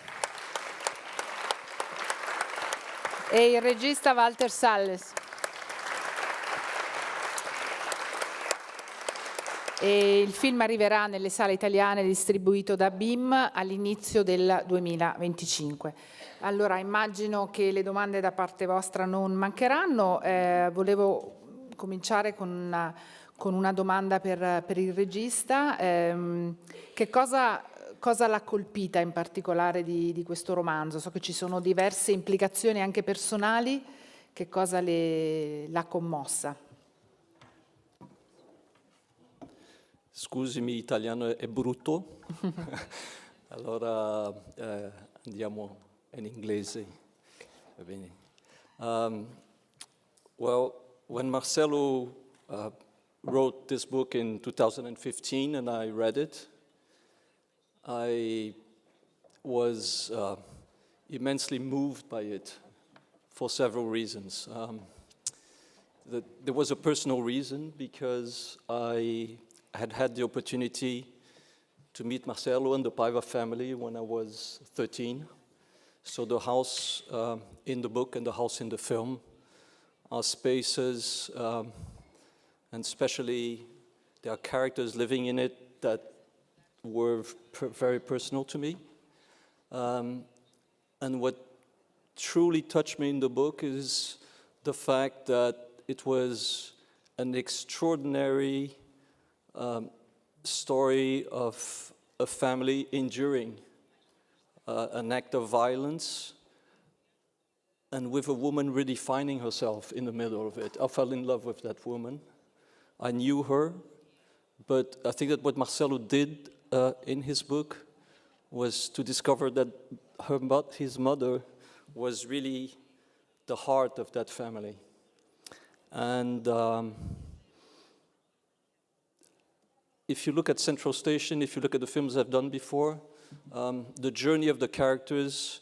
e il regista Walter Salles. E il film arriverà nelle sale italiane distribuito da BIM all'inizio del 2025. Allora, immagino che le domande da parte vostra non mancheranno. Volevo cominciare con una domanda per il regista. Che cosa l'ha colpita in particolare di questo romanzo? So che ci sono diverse implicazioni anche personali. Che cosa l'ha commossa? Scusami, italiano è brutto. Allora andiamo in inglese. Va bene. Well, when Marcelo wrote this book in 2015 and I read it, I was immensely moved by it for several reasons. There was a personal reason because I had the opportunity to meet Marcelo and the Paiva family when I was 13. So the house in the book and the house in the film are spaces, and especially there are characters living in it that were very personal to me. And what truly touched me in the book is the fact that it was an extraordinary story of a family enduring an act of violence, and with a woman redefining herself in the middle of it. I fell in love with that woman. I knew her, but I think that what Marcelo did in his book was to discover that his mother was really the heart of that family. And if you look at Central Station, if you look at the films I've done before, the journey of the characters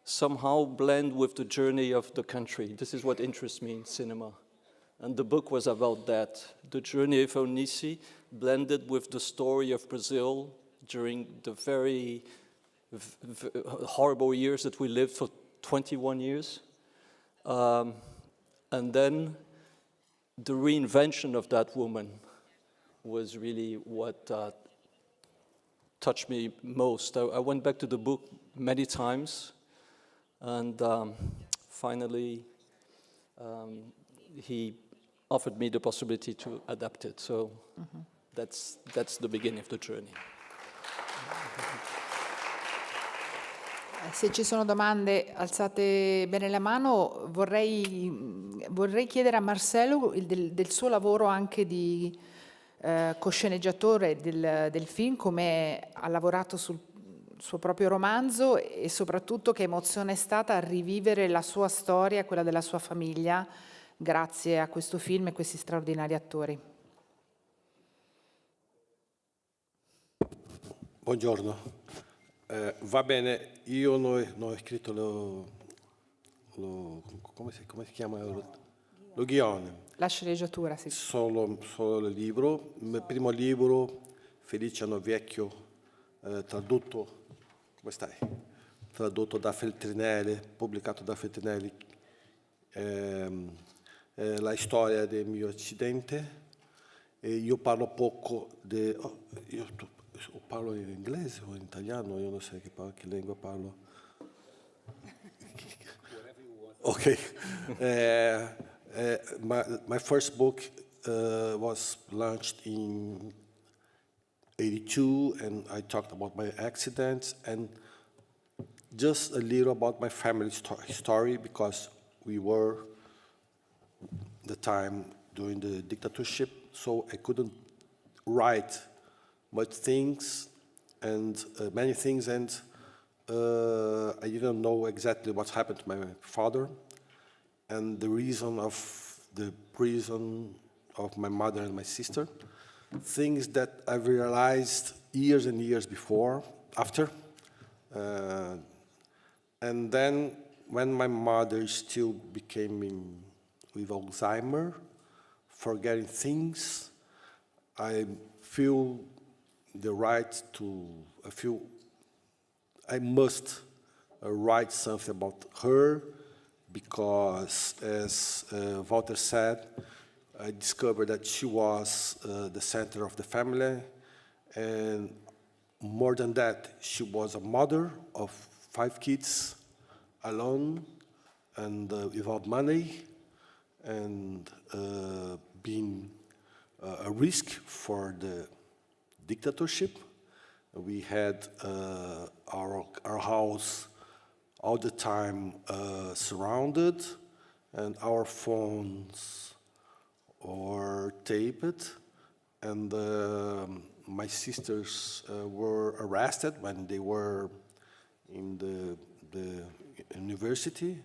somehow blend with the journey of the country. This is what interests me in cinema. And the book was about that. The journey of Eunice blended with the story of Brazil during the very horrible years that we lived for 21 years. And then the reinvention of that woman was really what touched me most. I went back to the book many times, and finally he offered me the possibility to adapt it. So that's the beginning of the journey. Se ci sono domande, alzate bene la mano. Vorrei chiedere a Marcelo del suo lavoro anche di cosceneggiatore del film, come ha lavorato sul suo proprio romanzo e soprattutto che emozione è stata rivivere la sua storia, quella della sua famiglia, grazie a questo film e questi straordinari attori. Buongiorno. Va bene, io non ho scritto come si chiama? Lo ghione. La sceneggiatura, sì. Solo il libro. Il primo libro, Felice anno vecchio, tradotto, come stai? Tradotto da Feltrinelli, pubblicato da Feltrinelli, la storia del mio accidente. E io parlo poco io parlo in inglese o in italiano, io non so che lingua parlo. Okay. My first book was launched in 82, and I talked about my accidents. And just a little about my family story, because we were the time during the dictatorship, so I couldn't write much things and many things, and I didn't know exactly what happened to my father and the reason of the prison of my mother and my sister. Things that I realized years and years after. And then when my mother still became with Alzheimer, forgetting things, I feel the right to, I must write something about her, because as Walter said, I discovered that she was the center of the family, and more than that, she was a mother of 5 kids, alone and without money, and being a risk for the dictatorship. We had our house all the time surrounded, and our phones were taped, and my sisters were arrested when they were in the university.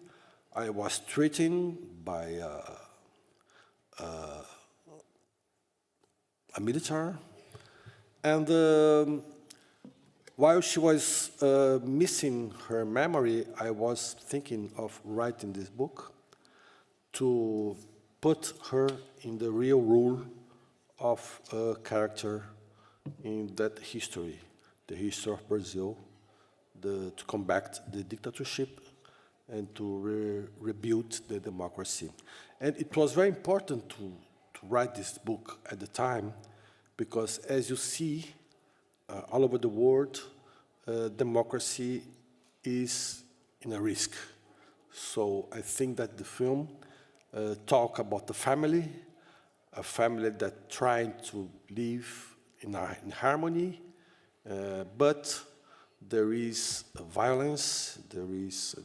I was threatened by a military, and while she was missing her memory, I was thinking of writing this book to put her in the real role of a character in that history, the history of Brazil, to combat the dictatorship and to rebuild the democracy. And it was very important to write this book at the time, because as you see, all over the world, democracy is in a risk. So I think that the film talk about the family, a family that trying to live in harmony, but there is violence, there is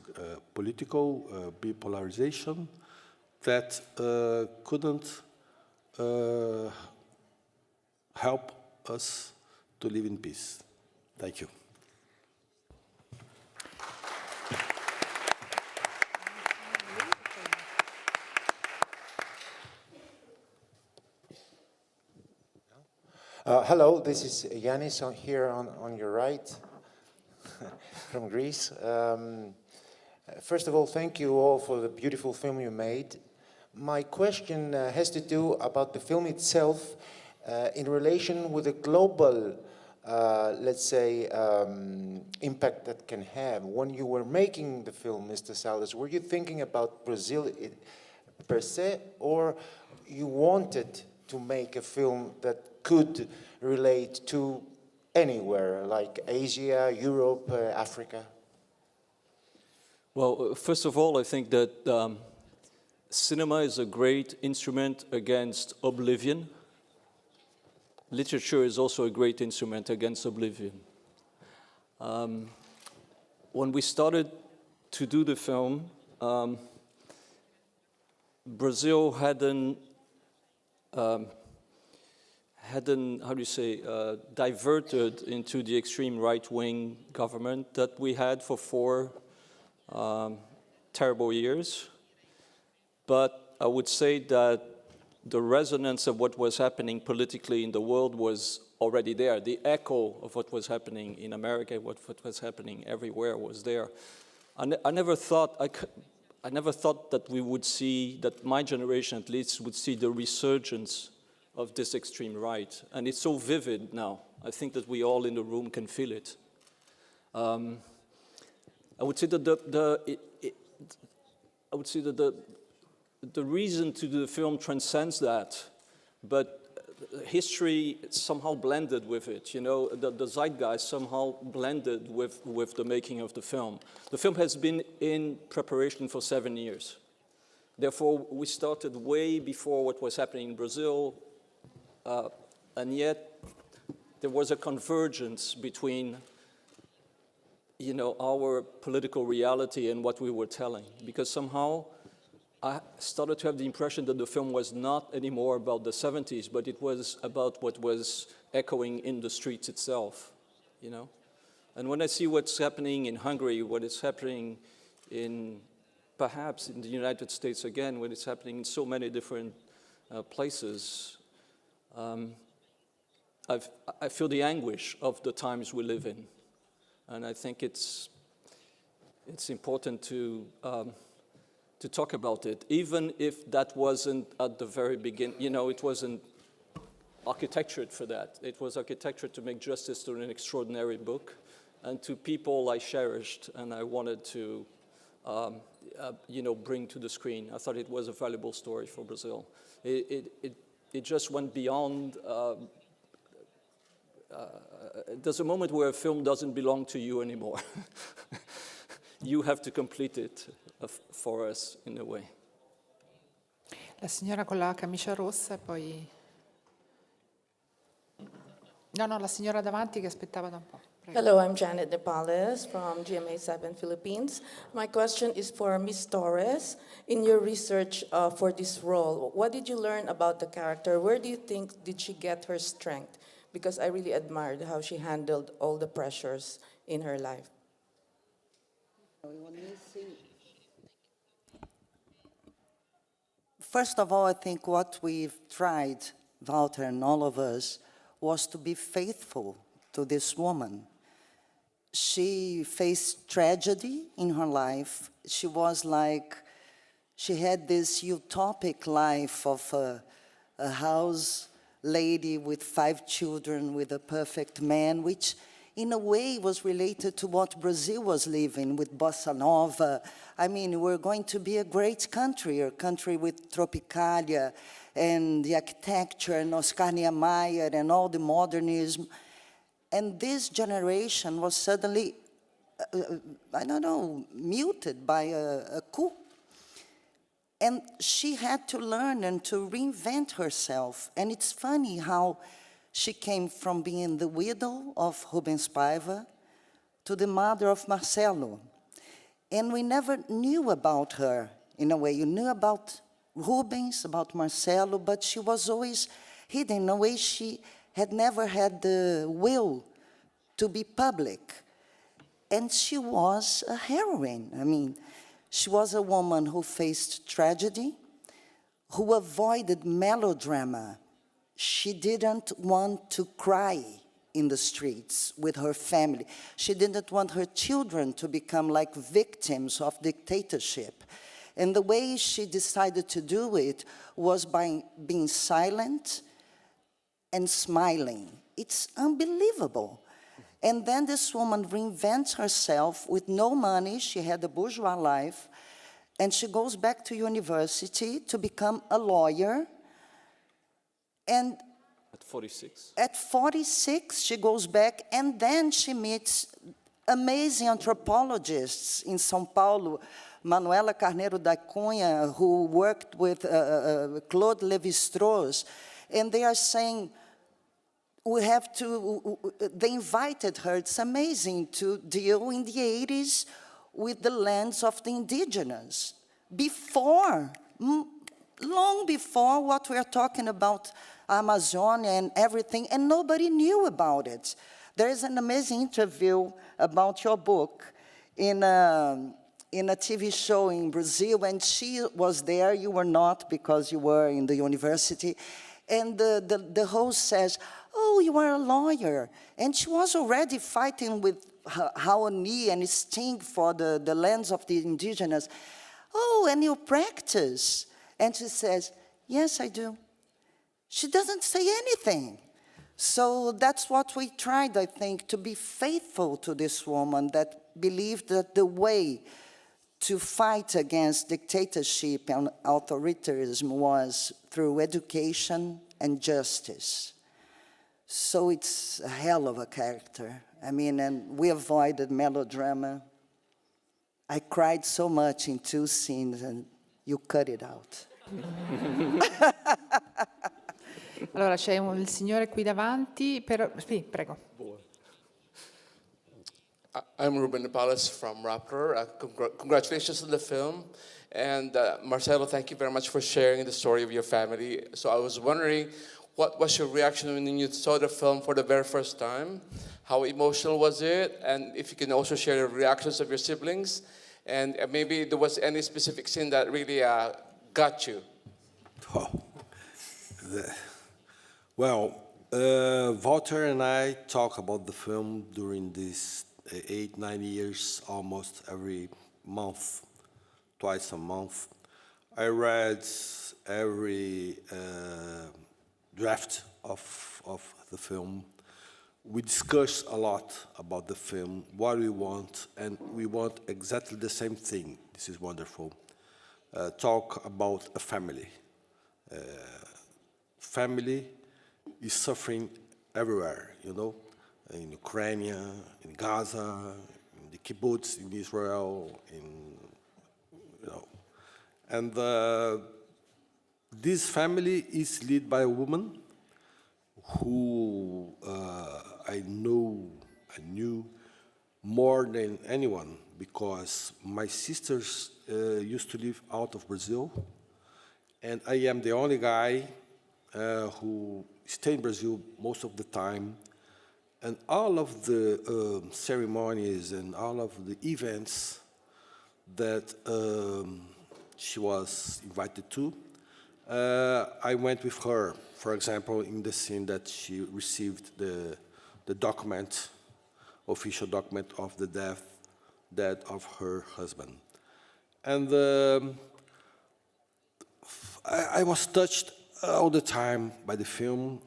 political bipolarization that couldn't help us to live in peace. Thank you. Hello, this is Yanis here on your right from Greece. First of all, thank you all for the beautiful film you made. My question has to do about the film itself in relation with the global, let's say, impact that can have. When you were making the film, Mr. Salas, were you thinking about Brazil per se, or you wanted to make a film that could relate to anywhere, like Asia, Europe, Africa? Well, first of all, I think that cinema is a great instrument against oblivion. Literature is also a great instrument against oblivion. When we started to do the film, Brazil hadn't, how do you say, diverted into the extreme right-wing government that we had for 4 terrible years. But I would say that the resonance of what was happening politically in the world was already there. The echo of what was happening in America, what was happening everywhere was there. I never thought that we would see, that my generation at least would see the resurgence of this extreme right. And it's so vivid now. I think that we all in the room can feel it. I would say that the reason to do the film transcends that, but history somehow blended with it. You know, the zeitgeist somehow blended with the making of the film. The film has been in preparation for 7 years. Therefore, we started way before what was happening in Brazil, and yet there was a convergence between you know, our political reality and what we were telling. Because somehow I started to have the impression that the film was not anymore about the 70s, but it was about what was echoing in the streets itself, you know? And when I see what's happening in Hungary, what is happening perhaps in the United States again, what is happening in so many different places, I feel the anguish of the times we live in. And I think it's important to talk about it, even if that wasn't at the very beginning, you know, it wasn't architectured for that. It was architectured to make justice to an extraordinary book and to people I cherished and I wanted to, you know, bring to the screen. I thought it was a valuable story for Brazil. It just went beyond. There's a moment where a film doesn't belong to you anymore. You have to complete it for us in a way. La signora con la camicia rossa, poi... No, la signora davanti che aspettava da un po'. Prego. Hello, I'm Janet Nepales from GMA 7 Philippines. My question is for Ms. Torres. In your research for this role, what did you learn about the character? Where do you think did she get her strength? Because I really admired how she handled all the pressures in her life. First of all, I think what we've tried, Walter and all of us, was to be faithful to this woman. She faced tragedy in her life. She was like, she had this utopic life of a house lady with 5 children with a perfect man, which in a way was related to what Brazil was living with Bossa Nova. I mean, we're going to be a great country, a country with Tropicalia and the architecture and Oscar Niemeyer and all the modernism. And this generation was suddenly, I don't know, muted by a coup. And she had to learn and to reinvent herself. And it's funny how she came from being the widow of Rubens Paiva to the mother of Marcelo. And we never knew about her, in a way. You knew about Rubens, about Marcelo, but she was always hidden. In a way, she had never had the will to be public. And she was a heroine. I mean, she was a woman who faced tragedy, who avoided melodrama. She didn't want to cry in the streets with her family. She didn't want her children to become like victims of dictatorship. And the way she decided to do it was by being silent and smiling. It's unbelievable. And then this woman reinvents herself with no money. She had a bourgeois life. And she goes back to university to become a lawyer. And at 46? At 46, she goes back, and then she meets amazing anthropologists in São Paulo, Manuela Carneiro da Cunha, who worked with Claude Lévi-Strauss, and they are saying, we have to, they invited her, it's amazing, to deal in the 80s with the lands of the indigenous. Before, long before what we are talking about, Amazonia and everything, and nobody knew about it. There is an amazing interview about your book in a TV show in Brazil, and she was there, you were not because you were in the university, and the host says, oh, you are a lawyer. And she was already fighting with Raoni and Sting for the lands of the indigenous. Oh, and you practice? And she says, yes, I do. She doesn't say anything. So that's what we tried, I think, to be faithful to this woman that believed that the way to fight against dictatorship and authoritarianism was through education and justice. So it's a hell of a character. I mean, and we avoided melodrama. I cried so much in 2 scenes, and you cut it out. Allora c'è il signore qui davanti, sì, prego. I'm Ruben Napales from Rappler. Congratulations on the film. And Marcelo, thank you very much for sharing the story of your family. So I was wondering, what was your reaction when you saw the film for the very first time? How emotional was it? And if you can also share the reactions of your siblings. And maybe there was any specific scene that really got you. Oh. Well, Walter and I talk about the film during these 8-9 years, almost every month, twice a month. I read every draft of the film. We discussed a lot about the film, what we want, and we want exactly the same thing. This is wonderful. Talk about a family. Family is suffering everywhere, you know, in Ukraine, in Gaza, in the kibbutz, in Israel, and this family is led by a woman who I knew more than anyone, because my sisters used to live out of Brazil, and I am the only guy who stay in Brazil most of the time, and all of the ceremonies and all of the events that she was invited to, I went with her. For example, in the scene that she received the document, official document of the death of her husband. And I was touched all the time by the film.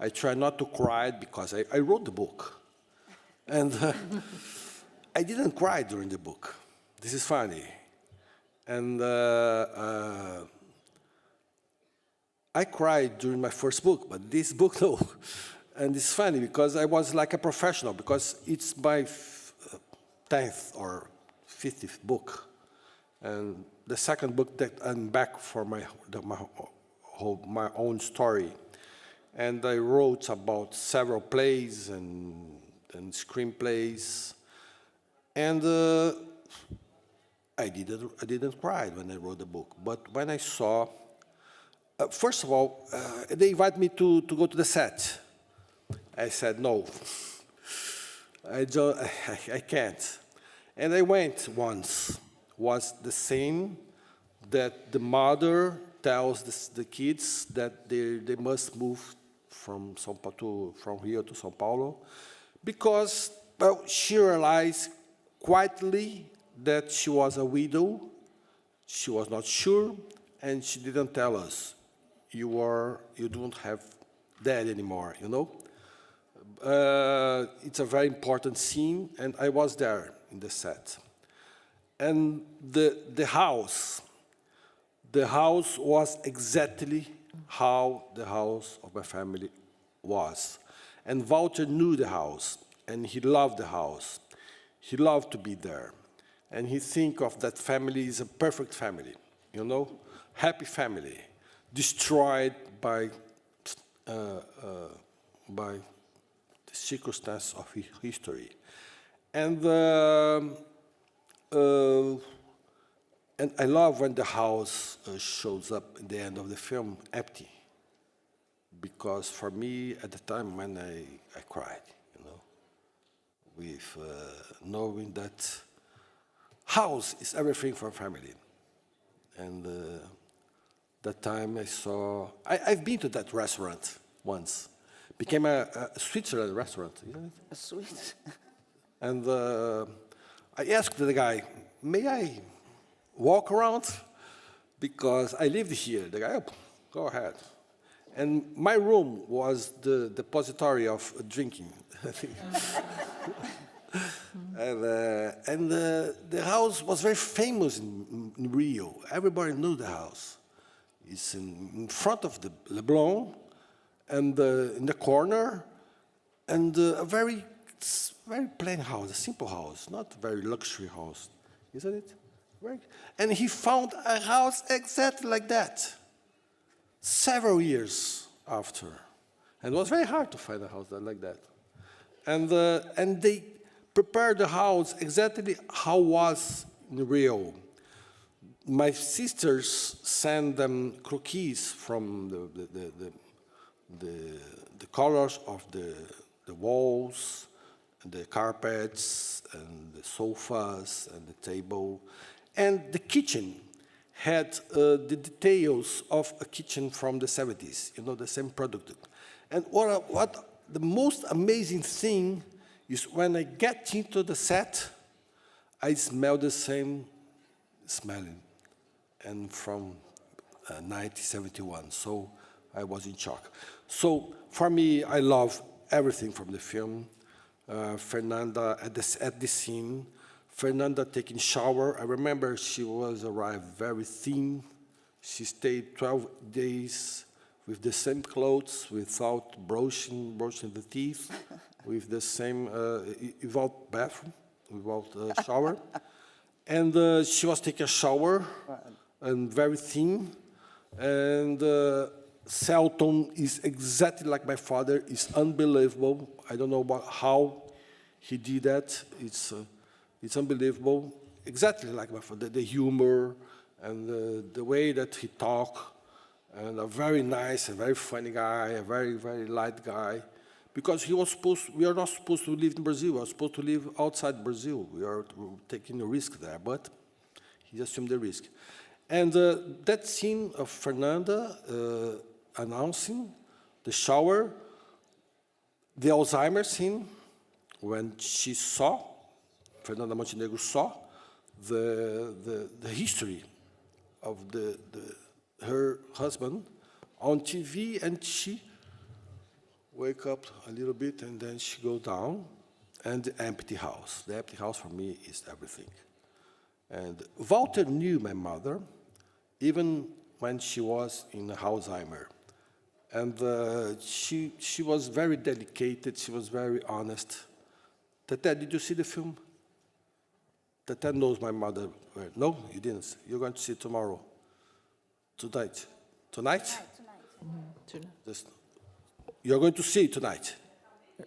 I tried not to cry because I wrote the book. And I didn't cry during the book. This is funny. And I cried during my first book, but this book, no. And it's funny because I was like a professional, because it's my 10th or 50th book. And the second book that I'm back for my own story. And I wrote about several plays and screenplays. And I didn't cry when I wrote the book. But when I saw, first of all, they invited me to go to the set. I said, no, I can't. And I went once. Was the scene that the mother tells the kids that they must move from Rio to São Paulo, because, well, she realized quietly that she was a widow. She was not sure, and she didn't tell us, you don't have dad anymore, you know? It's a very important scene, and I was there in the set. And the house was exactly how the house of my family was. And Walter knew the house, and he loved the house. He loved to be there. And he think of that family as a perfect family, you know? Happy family, destroyed by the circumstance of history. And I love when the house shows up at the end of the film empty, because for me at the time when I cried, you know, with knowing that house is everything for a family. And that time I saw, I've been to that restaurant once. Became a Switzerland restaurant, isn't it? A sweet. And I asked the guy, may I walk around? Because I lived here. The guy, oh, go ahead. And my room was the depository of drinking. And the house was very famous in Rio. Everybody knew the house. It's in front of the Leblon, and in the corner, and a very plain house, a simple house, not a very luxury house, isn't it? Right? And he found a house exactly like that, several years after. And it was very hard to find a house like that. And they prepared the house exactly how was in Rio. My sisters sent them croquis from the colors of the walls, and the carpets, and the sofas, and the table. And the kitchen had the details of a kitchen from the 70s, you know, the same product. And what the most amazing thing is when I get into the set, I smell the same smelling, and from 1971, so I was in shock. So for me, I love everything from the film. Fernanda at the scene, Fernanda taking shower. I remember she was arrived very thin. She stayed 12 days with the same clothes, without brushing the teeth, with the same, without bathroom, without shower. And she was taking a shower, and very thin. And Selton is exactly like my father. It's unbelievable. I don't know how he did that. It's unbelievable. Exactly like my father. The humor and the way that he talked. And a very nice and very funny guy, a very, very light guy. Because we are not supposed to live in Brazil. We are supposed to live outside Brazil. We are taking a risk there, but he assumed the risk. And that scene of Fernanda announcing the shower, the Alzheimer's scene, when she saw, Fernanda Montenegro saw the history of her husband on TV, and she wake up a little bit, and then she go down, and the empty house. The empty house for me is everything. And Walter knew my mother, even when she was in Alzheimer. And she was very delicate, she was very honest. Tete, did you see the film? Tete knows my mother. No, you didn't. You're going to see it tomorrow. Tonight. Tonight? Tonight. You're going to see it tonight.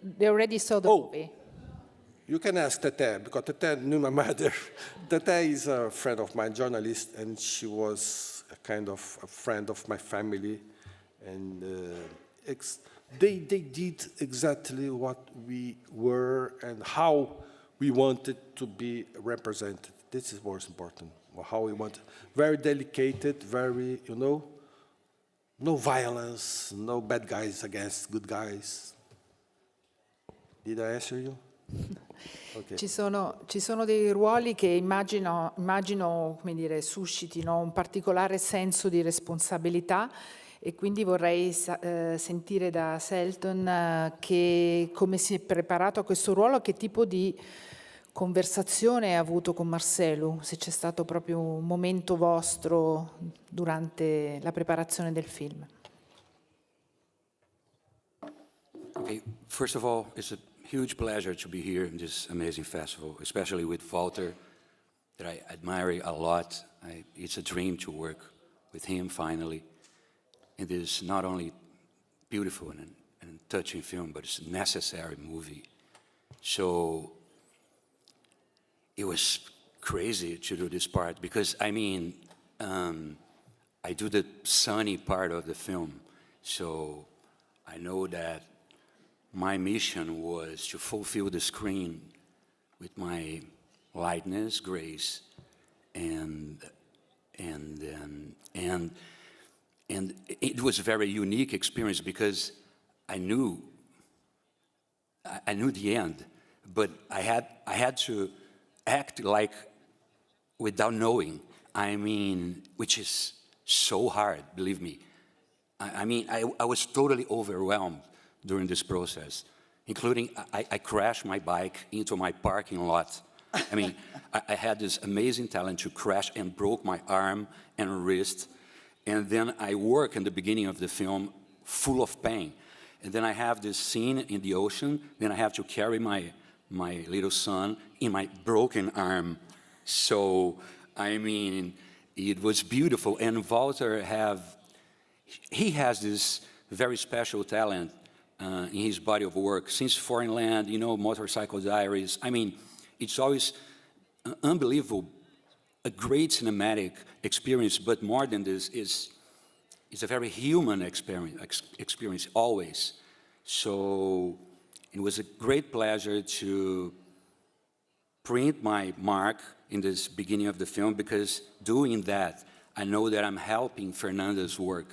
They already saw the movie. You can ask Tete, because Tete knew my mother. Tete is a friend of mine, journalist, and she was a kind of a friend of my family. And they did exactly what we were and how we wanted to be represented. This is most important, how we wanted. Very delicate, very, you know, no violence, no bad guys against good guys. Did I answer you? Okay. Ci sono dei ruoli che immagino come dire, suscitino un particolare senso di responsabilità, e quindi vorrei sentire da Selton come si è preparato a questo ruolo, che tipo di conversazione ha avuto con Marcelo, se c'è stato proprio un momento vostro durante la preparazione del film. Okay, first of all, it's a huge pleasure to be here in this amazing festival, especially with Walter, that I admire a lot. It's a dream to work with him finally. It is not only beautiful and touching film, but it's a necessary movie. So it was crazy to do this part because, I mean, I do the sunny part of the film. So I know that my mission was to fulfill the screen with my lightness, grace, and it was a very unique experience because I knew the end, but I had to act like without knowing. I mean, which is so hard, believe me. I mean, I was totally overwhelmed during this process, including I crashed my bike into my parking lot. I mean, I had this amazing talent to crash and broke my arm and wrist. And then I work in the beginning of the film full of pain. And then I have this scene in the ocean. Then I have to carry my little son in my broken arm. So, I mean, it was beautiful. And Walter he has this very special talent in his body of work. Since Foreign Land, you know, Motorcycle Diaries. I mean, it's always unbelievable, a great cinematic experience, but more than this, it's a very human experience always. So it was a great pleasure to print my mark in this beginning of the film, because doing that, I know that I'm helping Fernanda's work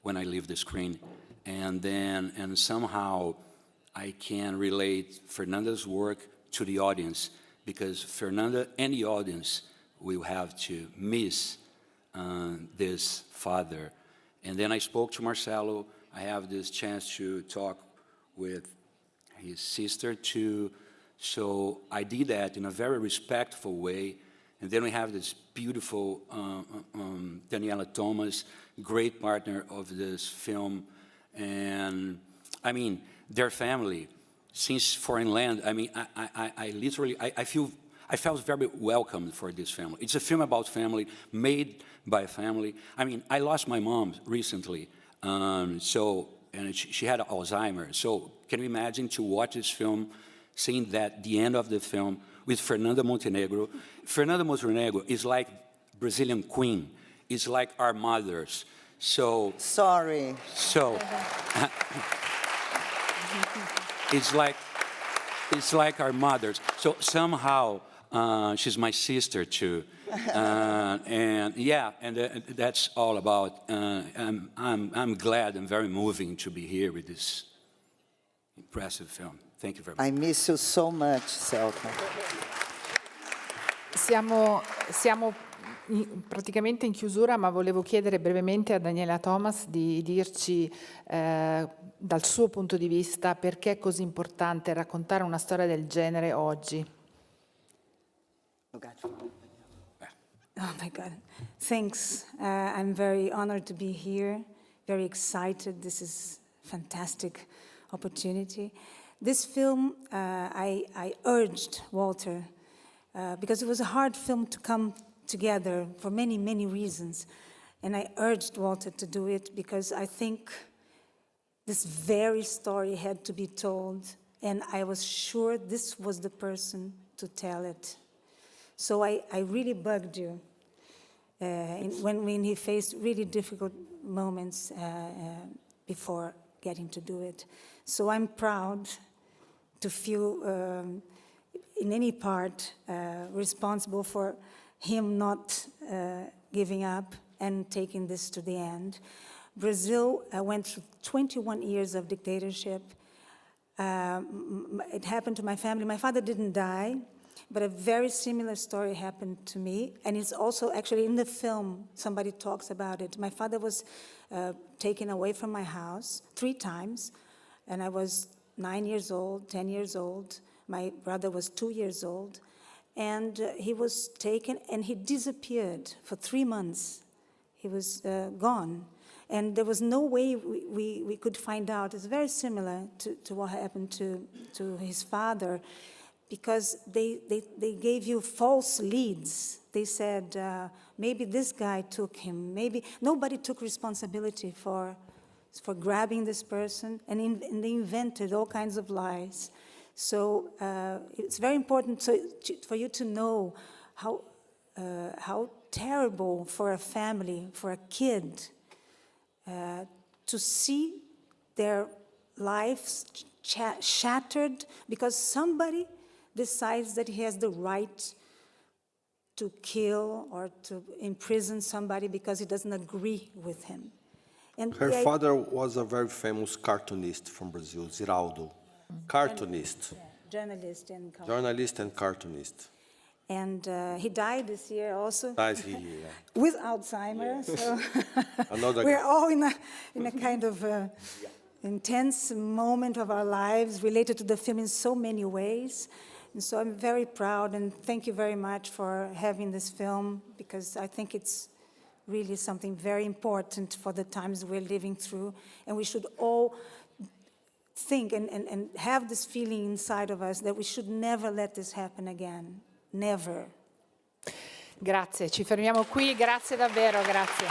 when I leave the screen. And somehow I can relate Fernanda's work to the audience, because Fernanda and the audience will have to miss this father. And then I spoke to Marcelo. I have this chance to talk with his sister too. So I did that in a very respectful way. And then we have this beautiful Daniela Thomas, great partner of this film. And I mean, their family, since Foreign Land, I mean, I felt very welcome for this family. It's a film about family, made by a family. I mean, I lost my mom recently, and she had Alzheimer's. So can you imagine to watch this film, seeing that the end of the film with Fernanda Montenegro? Fernanda Montenegro is like Brazilian queen. It's like our mothers. So sorry. So it's like our mothers. So somehow she's my sister too, and yeah, and that's all about. I'm glad and very moving to be here with this impressive film. Thank you very much. I miss you so much, Selka. Siamo praticamente in chiusura, ma volevo chiedere brevemente a Daniela Thomas di dirci dal suo punto di vista perché è così importante raccontare una storia del genere oggi. Oh my God, thanks. I'm very honored to be here, very excited. This is a fantastic opportunity. This film, I urged Walter, because it was a hard film to come together for many, many reasons. And I urged Walter to do it because I think this very story had to be told, and I was sure this was the person to tell it. So I really bugged you when he faced really difficult moments before getting to do it. So I'm proud to feel in any part responsible for him not giving up and taking this to the end. Brazil went through 21 years of dictatorship. It happened to my family. My father didn't die, but a very similar story happened to me. And it's also actually in the film, somebody talks about it. My father was taken away from my house 3 times, and I was 9 years old, 10 years old. My brother was 2 years old. And he was taken, and he disappeared for 3 months. He was gone. And there was no way we could find out. It's very similar to what happened to his father, because they gave you false leads. They said, maybe this guy took him. Maybe nobody took responsibility for grabbing this person, and they invented all kinds of lies. So it's very important for you to know how terrible for a family, for a kid, to see their lives shattered because somebody decides that he has the right to kill or to imprison somebody because he doesn't agree with him. And her father was a very famous cartoonist from Brazil, Ziraldo. Cartoonist. Journalist and cartoonist. Journalist and cartoonist. And he died this year also. Dies he, yeah. With Alzheimer's. Yeah. So we're all in a kind of intense moment of our lives related to the film in so many ways. And so I'm very proud, and thank you very much for having this film, because I think it's really something very important for the times we're living through. And we should all think and have this feeling inside of us that we should never let this happen again. Never. Grazie, ci fermiamo qui, grazie davvero, grazie.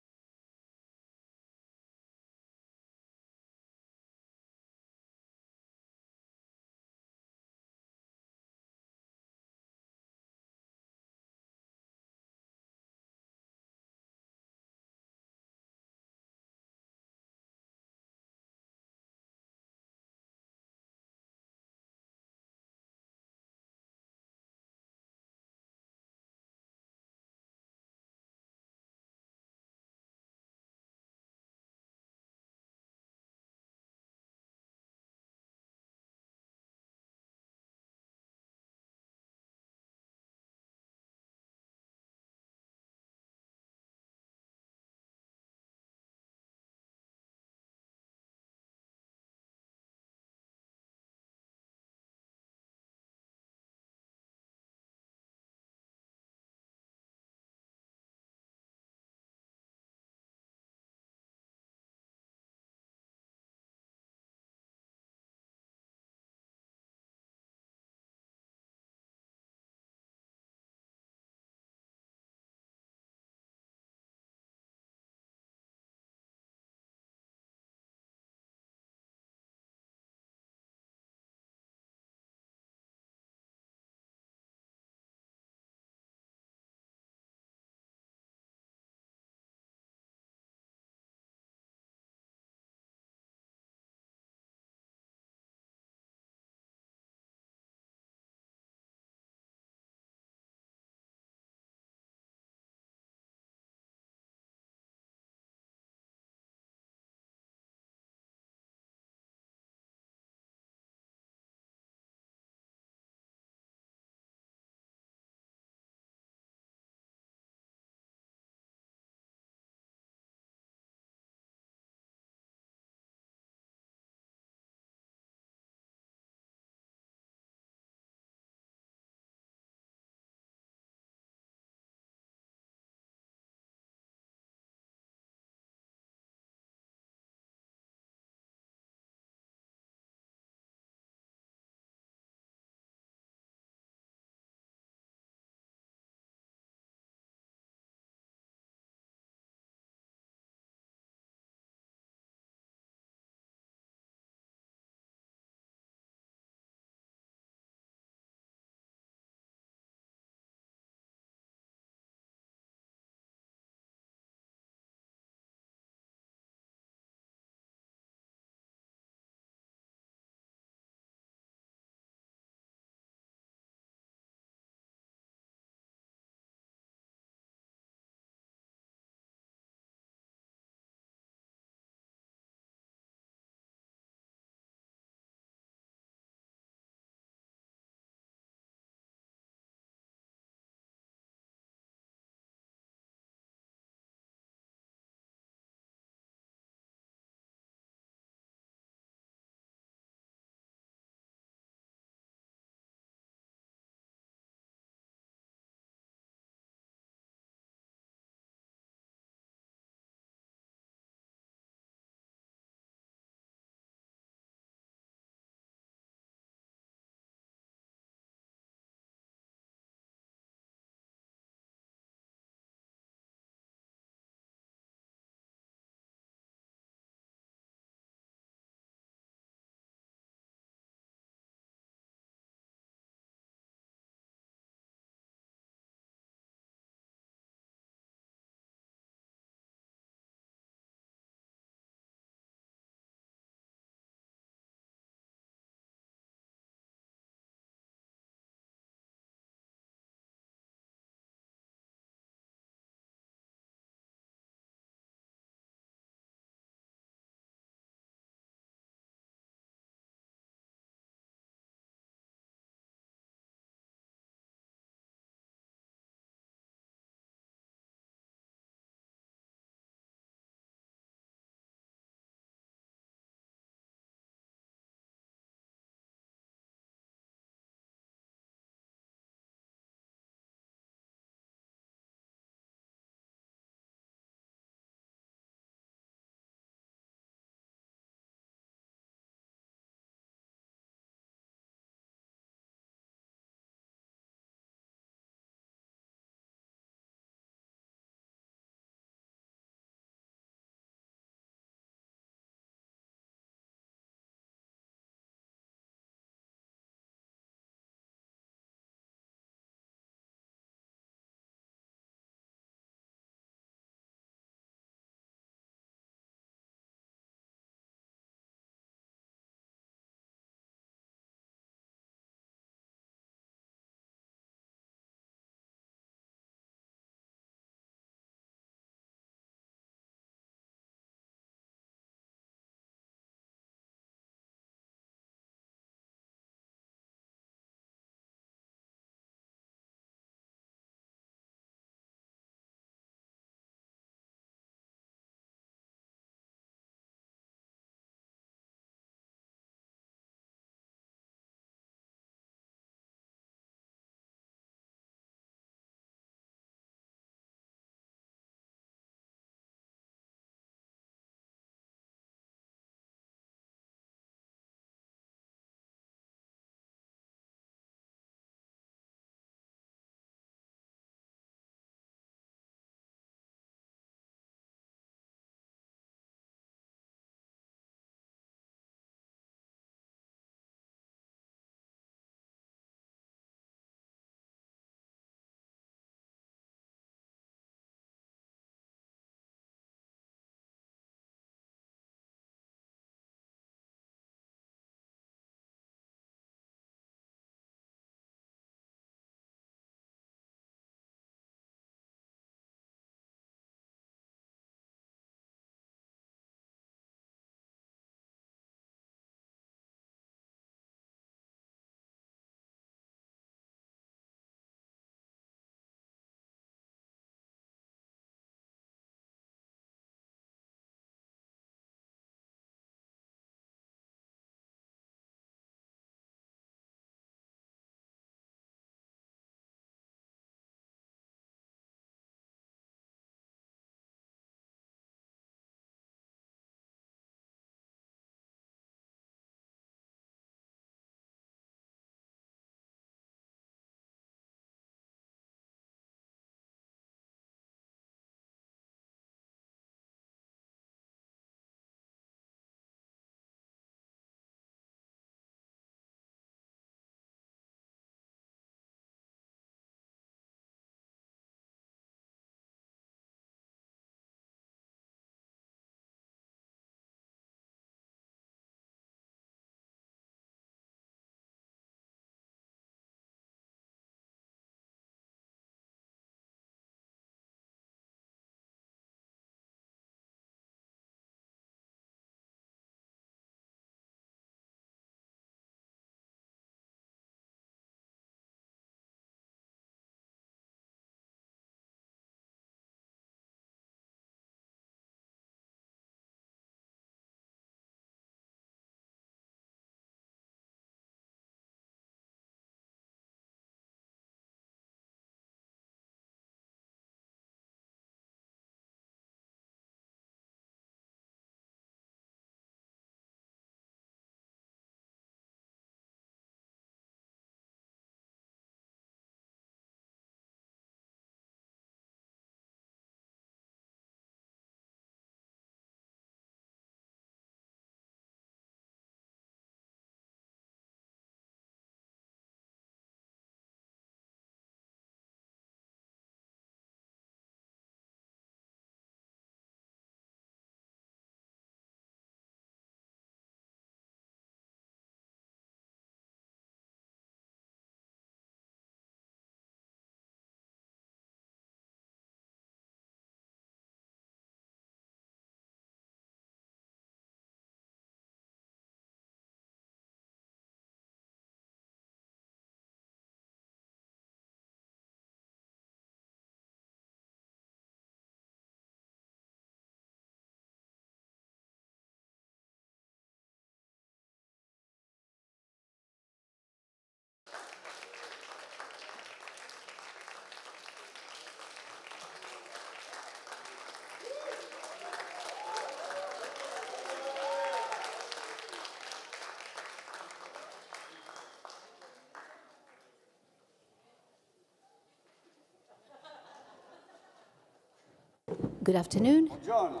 Good afternoon. Buongiorno.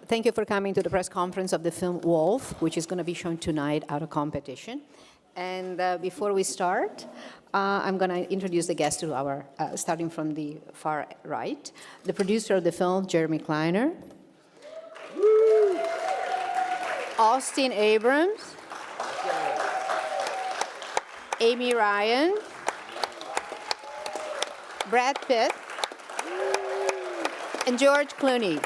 Thank you for coming to the press conference of the film Wolf, which is going to be shown tonight at a competition. And before we start, I'm going to introduce the guests to our, starting from the far right. The producer of the film, Jeremy Kleiner. Austin Abrams. Amy Ryan. Brad Pitt. And George Clooney.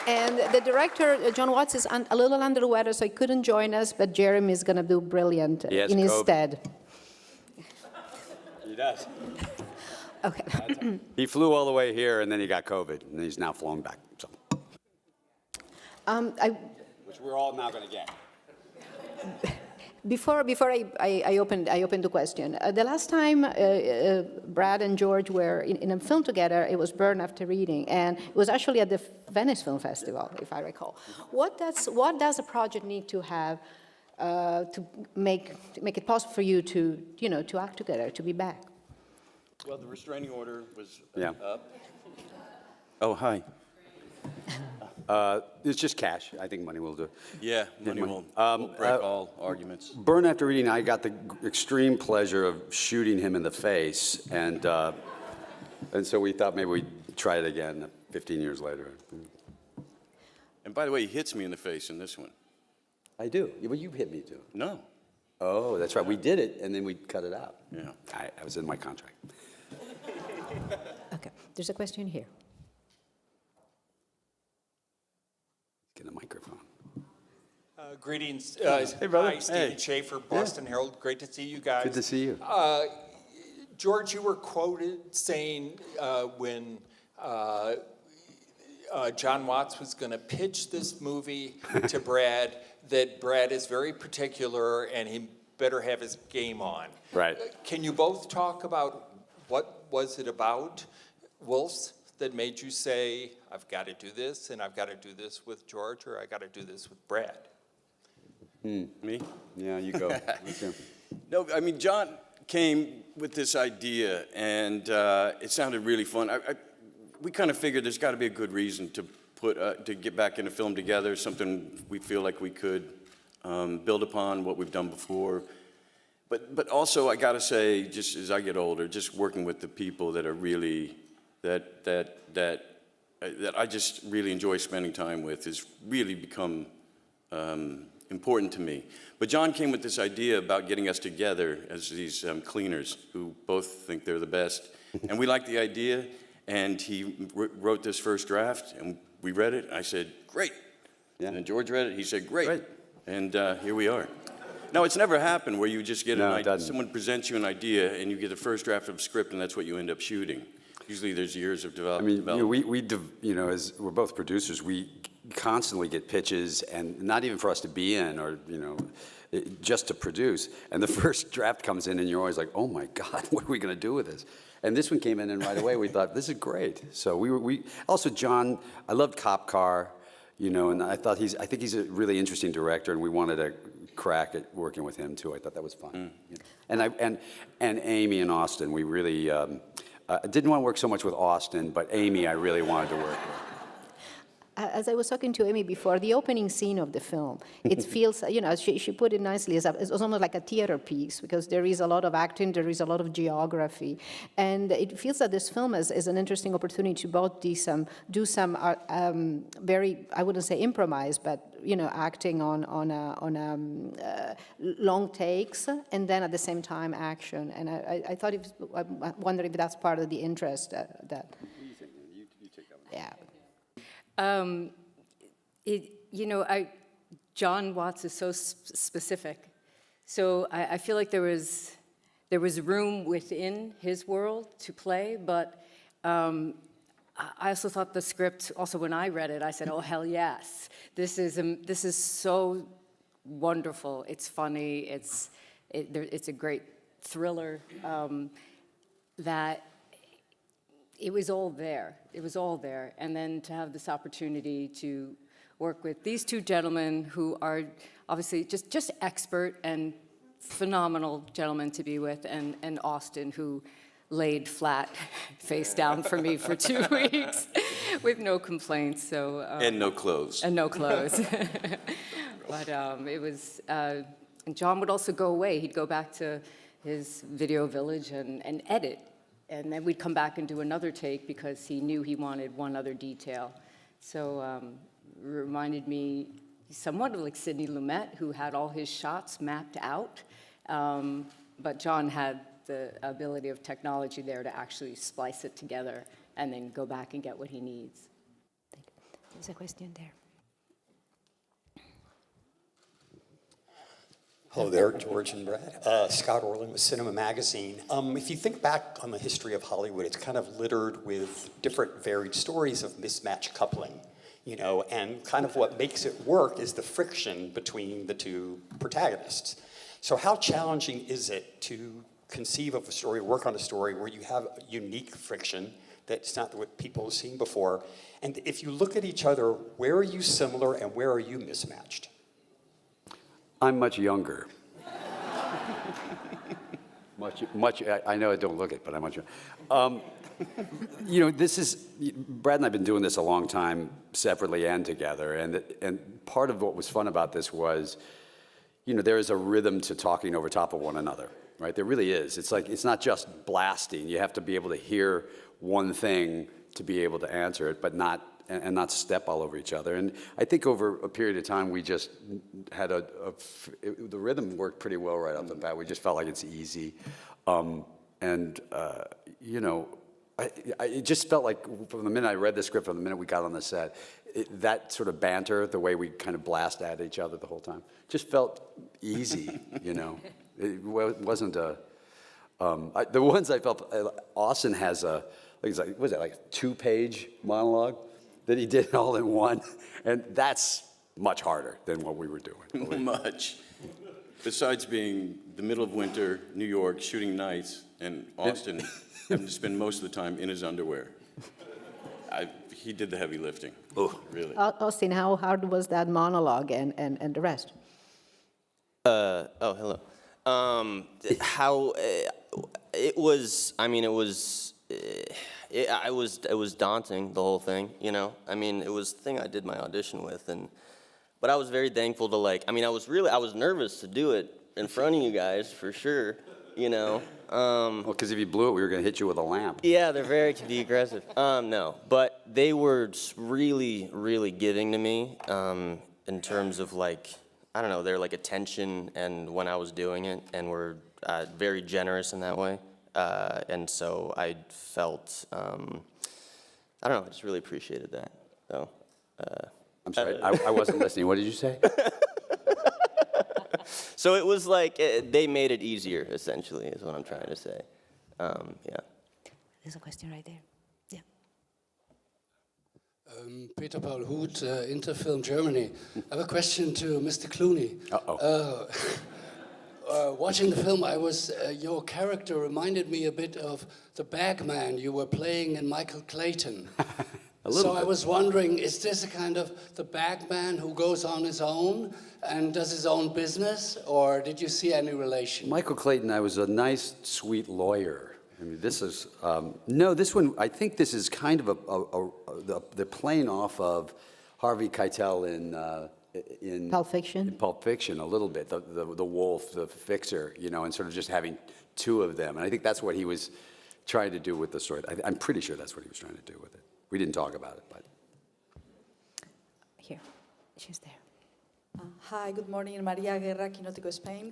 And the director, John Watts, is a little under the weather, so he couldn't join us, but Jeremy is going to do brilliant in his stead. He does. Okay. He flew all the way here, and then he got COVID, and he's now flown back. So. Which we're all now going to get. Before I open the question, the last time Brad and George were in a film together, it was Burn After Reading, and it was actually at the Venice Film Festival, if I recall. What does a project need to have to make it possible for you to act together, to be back? Well, the restraining order was up. Oh, hi. It's just cash. I think money will do. Yeah, money will break all arguments. Burn After Reading, I got the extreme pleasure of shooting him in the face, and so we thought maybe we'd try it again 15 years later. And by the way, he hits me in the face in this one. I do. Well, you hit me too. No. Oh, that's right. We did it, and then we cut it out. Yeah. I was in my contract. Okay, there's a question here. Get a microphone. Greetings. Hey, brother. Hi, Stephen Hey. Schaefer, Boston Herald. Great to see you guys. Good to see you. George, you were quoted saying when John Watts was going to pitch this movie to Brad, that Brad is very particular and he better have his game on. Right. Can you both talk about what was it about Wolves that made you say, I've got to do this, and I've got to do this with George, or I got to do this with Brad? Me? Yeah, you go. No, I mean, John came with this idea, and it sounded really fun. We kind of figured there's got to be a good reason to to get back in a film together, something we feel like we could build upon what we've done before. But also, I got to say, just as I get older, just working with the people that are really that I just really enjoy spending time with has really become important to me. But John came with this idea about getting us together as these cleaners who both think they're the best. And we liked the idea, and he wrote this first draft, and we read it. I said, great. Yeah. And then George read it. He said, great. And here we are. Now, it's never happened where you just get an idea. Someone presents you an idea, and you get the first draft of a script, and that's what you end up shooting. Usually there's years of development. I mean, as we're both producers, we constantly get pitches, and not even for us to be in, or just to produce. And the first draft comes in, and you're always like, "Oh my God, what are we going to do with this?" And this one came in, and right away we thought, "This is great." So we also John. I loved Cop Car, and I think he's a really interesting director, and we wanted to crack at working with him too. I thought that was fun. And Amy and Austin, we really. I didn't want to work so much with Austin, but Amy I really wanted to work with. As I was talking to Amy before, the opening scene of the film, it feels, she put it nicely, it's almost like a theater piece, because there is a lot of acting, there is a lot of geography, and it feels that this film is an interesting opportunity to both do some very, I wouldn't say improvise, but acting on long takes, and then at the same time action. And I thought I wonder if that's part of the interest that. You take that one. Yeah. John Watts is so specific. So I feel like there was room within his world to play, but I also thought the script, also when I read it, I said, oh, hell yes. This is so wonderful. It's funny. It's a great thriller that it was all there. It was all there. And then to have this opportunity to work with these two gentlemen who are obviously just expert and phenomenal gentlemen to be with, and Austin, who laid flat, face down for me for 2 weeks with no complaints. So and no clothes. And no clothes. But it was, John would also go away. He'd go back to his video village and edit. And then we'd come back and do another take because he knew he wanted one other detail. So reminded me somewhat of like Sidney Lumet, who had all his shots mapped out. But John had the ability of technology there to actually splice it together and then go back and get what he needs. There's a question there. Hello there, George and Brad. Scott Orland with Cinema Magazine. If you think back on the history of Hollywood, it's kind of littered with different varied stories of mismatched coupling, you know, and kind of what makes it work is the friction between the two protagonists. So how challenging is it to conceive of a story, work on a story where you have unique friction that's not what people have seen before? And if you look at each other, where are you similar and where are you mismatched? I'm much younger. I know I don't look it, but I'm much younger. You know, Brad and I have been doing this a long time, separately and together, and part of what was fun about this was, you know, there is a rhythm to talking over top of one another, right? There really is. It's like, it's not just blasting. You have to be able to hear one thing to be able to answer it, but not step all over each other. And I think over a period of time, we just had the rhythm worked pretty well right off the bat. We just felt like it's easy. You know, it just felt like from the minute I read the script, from the minute we got on the set, that sort of banter, the way we kind of blast at each other the whole time, just felt easy, you know. It wasn't the ones I felt, Austin has what was that, like a 2-page monologue that he did all in one, and that's much harder than what we were doing. Much. Besides being the middle of winter, New York, shooting nights, and Austin having to spend most of the time in his underwear. He did the heavy lifting. Oh, really? Austin, how hard was that monologue and the rest? Hello. It was, I mean, it was daunting, the whole thing, you know? I mean, it was the thing I did my audition with, but I was very thankful to, like, I mean, I was nervous to do it in front of you guys, for sure, you know? Well, because if you blew it, we were going to hit you with a lamp. Yeah, they're very aggressive. No, but they were really, really giving to me in terms of, like, I don't know, their, like, attention and when I was doing it, and were very generous in that way. And so I felt, I don't know, I just really appreciated that. So, I'm sorry, I wasn't listening. What did you say? So it was like, they made it easier, essentially, is what I'm trying to say. Yeah. There's a question right there. Yeah. Peter Paul Huth, Interfilm Germany. I have a question to Mr. Clooney. Watching the film, your character reminded me a bit of the bagman you were playing in Michael Clayton. So I was wondering, is this a kind of the bagman who goes on his own and does his own business, or did you see any relation? Michael Clayton, I was a nice, sweet lawyer. I mean, this is, no, this one, I think this is kind of the playing off of Harvey Keitel in Pulp Fiction? In Pulp Fiction, a little bit, the wolf, the fixer, you know, and sort of just having two of them. And I think that's what he was trying to do with the story. I'm pretty sure that's what he was trying to do with it. We didn't talk about it, but. Here, she's there. Hi, good morning. Maria Guerra, Quinótico, Spain.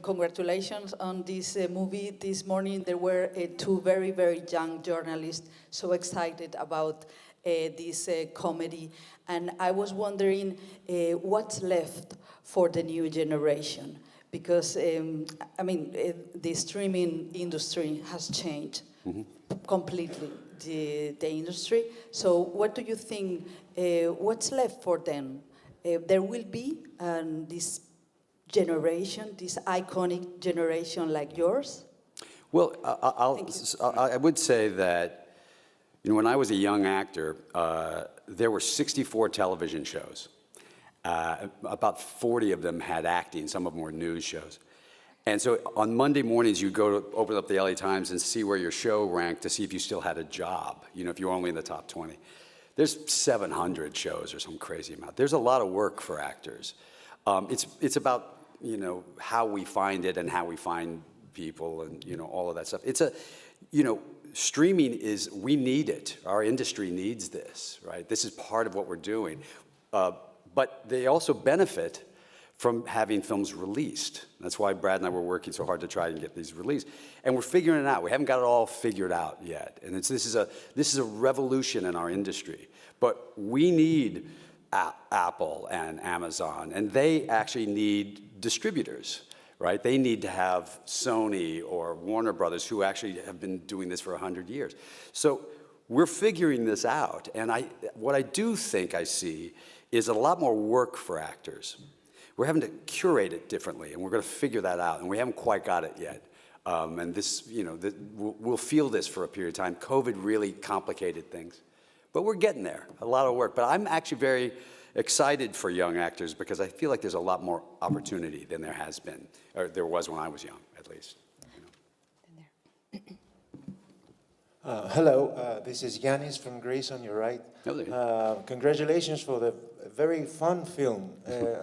Congratulations on this movie. This morning there were two very, very young journalists so excited about this comedy. And I was wondering what's left for the new generation. Because, I mean, the streaming industry has changed completely, the industry. So what do you think, what's left for them? There will be this generation, this iconic generation like yours? Well, I would say that, you know, when I was a young actor, there were 64 television shows. About 40 of them had acting, some of them were news shows. And so on Monday mornings, you go to open up the LA Times and see where your show ranked to see if you still had a job, you know, if you were only in the top 20. There's 700 shows or some crazy amount. There's a lot of work for actors. It's about, you know, how we find it and how we find people and, you know, all of that stuff. It's a, you know, streaming is, we need it. Our industry needs this, right? This is part of what we're doing. But they also benefit from having films released. That's why Brad and I were working so hard to try and get these released. And we're figuring it out. We haven't got it all figured out yet. And this is a revolution in our industry. But we need Apple and Amazon, and they actually need distributors, right? They need to have Sony or Warner Brothers, who actually have been doing this for 100 years. So we're figuring this out. And what I do think I see is a lot more work for actors. We're having to curate it differently, and we're going to figure that out, and we haven't quite got it yet. And this, you know, we'll feel this for a period of time. COVID really complicated things, but we're getting there. A lot of work, but I'm actually very excited for young actors because I feel like there's a lot more opportunity than there has been, or there was when I was young, at least. Hello, this is Yanis from Greece on your right. Congratulations for the very fun film.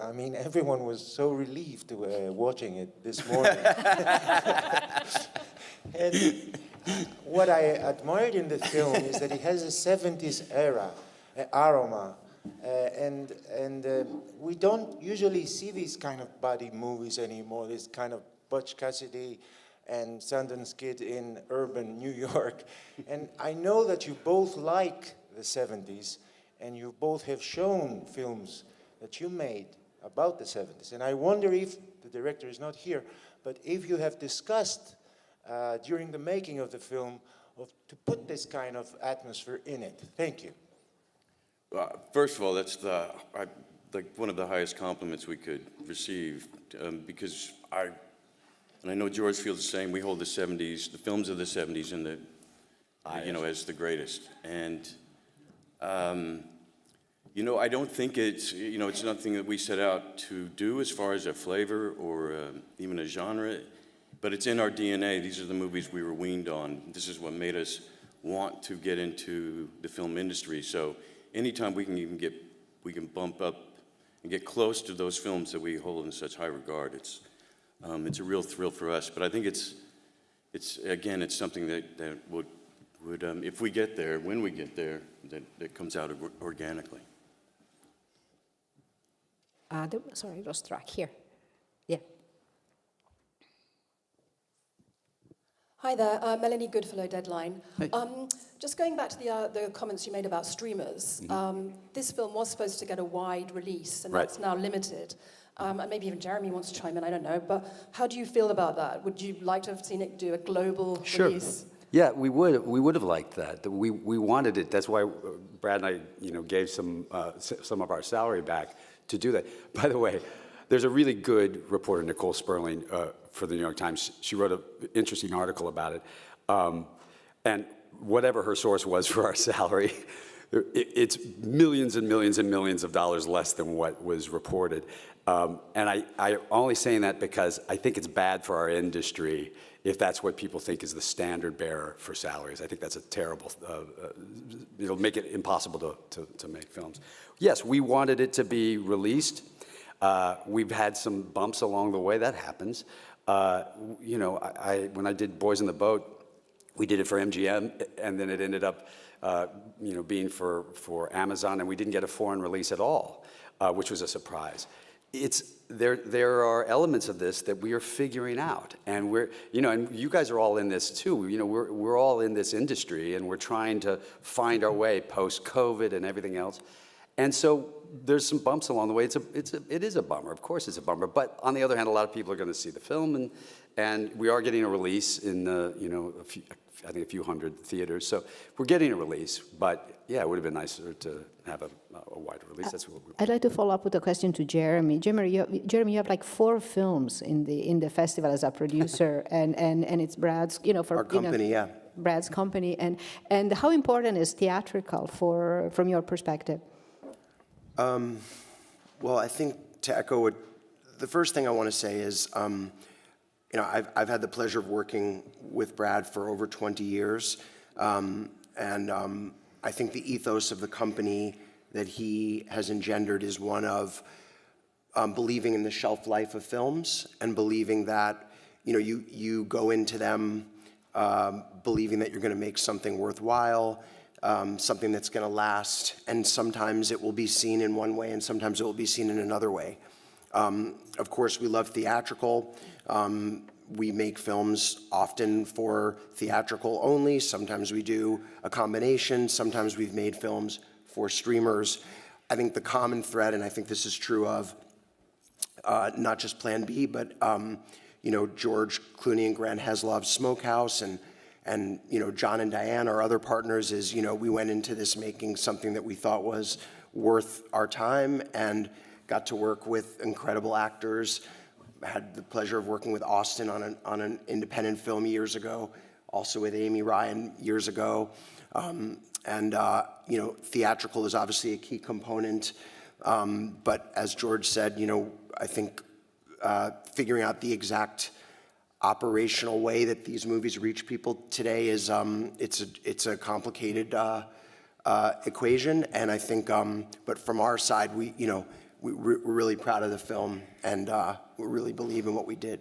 I mean, everyone was so relieved watching it this morning. And what I admired in the film is that it has a 70s era aroma. And we don't usually see these kind of buddy movies anymore, this kind of Butch Cassidy and Sundance Kid in urban New York. And I know that you both like the 70s, and you both have shown films that you made about the 70s. And I wonder if, the director is not here, but if you have discussed during the making of the film to put this kind of atmosphere in it. Thank you. First of all, that's like one of the highest compliments we could receive, because and I know George feels the same. We hold the 70s, the films of the 70s, in the, you know, as the greatest. And, you know, I don't think it's, you know, it's nothing that we set out to do as far as a flavor or even a genre, but it's in our DNA. These are the movies we were weaned on. This is what made us want to get into the film industry. So anytime we can bump up and get close to those films that we hold in such high regard, it's a real thrill for us. But I think it's again, it's something that would if we get there, when we get there, that comes out organically. Sorry, it was struck here. Yeah. Hi there, Melanie Goodfellow, Deadline. Just going back to the comments you made about streamers, this film was supposed to get a wide release, and that's now limited. And maybe even Jeremy wants to chime in, I don't know. But how do you feel about that? Would you like to have seen it do a global release? Yeah, we would have liked that. We wanted it. That's why Brad and I, you know, gave some of our salary back to do that. By the way, there's a really good reporter, Nicole Sperling, for the New York Times. She wrote an interesting article about it. And whatever her source was for our salary, it's millions and millions and millions of dollars less than what was reported. And I'm only saying that because I think it's bad for our industry if that's what people think is the standard bearer for salaries. I think that's a terrible, it'll make it impossible to make films. Yes, we wanted it to be released. We've had some bumps along the way, that happens. You know, when I did Boys in the Boat, we did it for MGM, and then it ended up you know, being for Amazon, and we didn't get a foreign release at all, which was a surprise. There are elements of this that we are figuring out, and you know, and you guys are all in this too. You know, we're all in this industry, and we're trying to find our way post-COVID and everything else. And so there's some bumps along the way. It is a bummer. Of course, it's a bummer. But on the other hand, a lot of people are going to see the film, and we are getting a release in you know, I think a few hundred theaters. So we're getting a release. But yeah, it would have been nicer to have a wider release. That's what I'd like to follow up with a question to Jeremy. Jeremy, you have like 4 films in the festival as a producer, and it's Brad's, you know, for our company, you know, Brad's company, and how important is theatrical from your perspective? Well, I think to echo what the first thing I want to say is I've had the pleasure of working with Brad for over 20 years, and I think the ethos of the company that he has engendered is one of believing in the shelf life of films and believing that you go into them believing that you're going to make something worthwhile, something that's going to last, and sometimes it will be seen in one way and sometimes it will be seen in another way. Of course, we love theatrical. We make films often for theatrical only. Sometimes we do a combination. Sometimes we've made films for streamers. I think the common thread, and I think this is true of not just Plan B, but George Clooney and Grant Heslov's Smokehouse, and John and Diane, our other partners, is we went into this making something that we thought was worth our time and got to work with incredible actors. Had the pleasure of working with Austin on an independent film years ago, also with Amy Ryan years ago. Theatrical is obviously a key component. But as George said, I think figuring out the exact operational way that these movies reach people today is it's a complicated equation. And I think, but from our side, we're really proud of the film, and we really believe in what we did.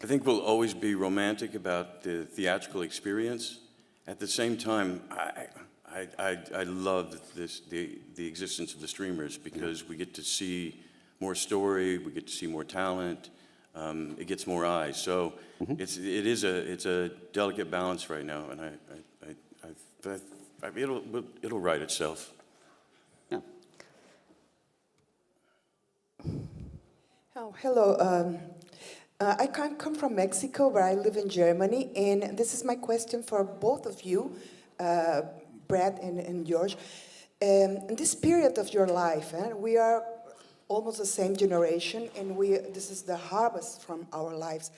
I think we'll always be romantic about the theatrical experience. At the same time, I love the existence of the streamers because we get to see more story, we get to see more talent, it gets more eyes. So it's a delicate balance right now, and it'll right itself. Oh, hello. I come from Mexico, where I live in Germany, and this is my question for both of you, Brad and George. In this period of your life, we are almost the same generation, and this is the harvest from our lives.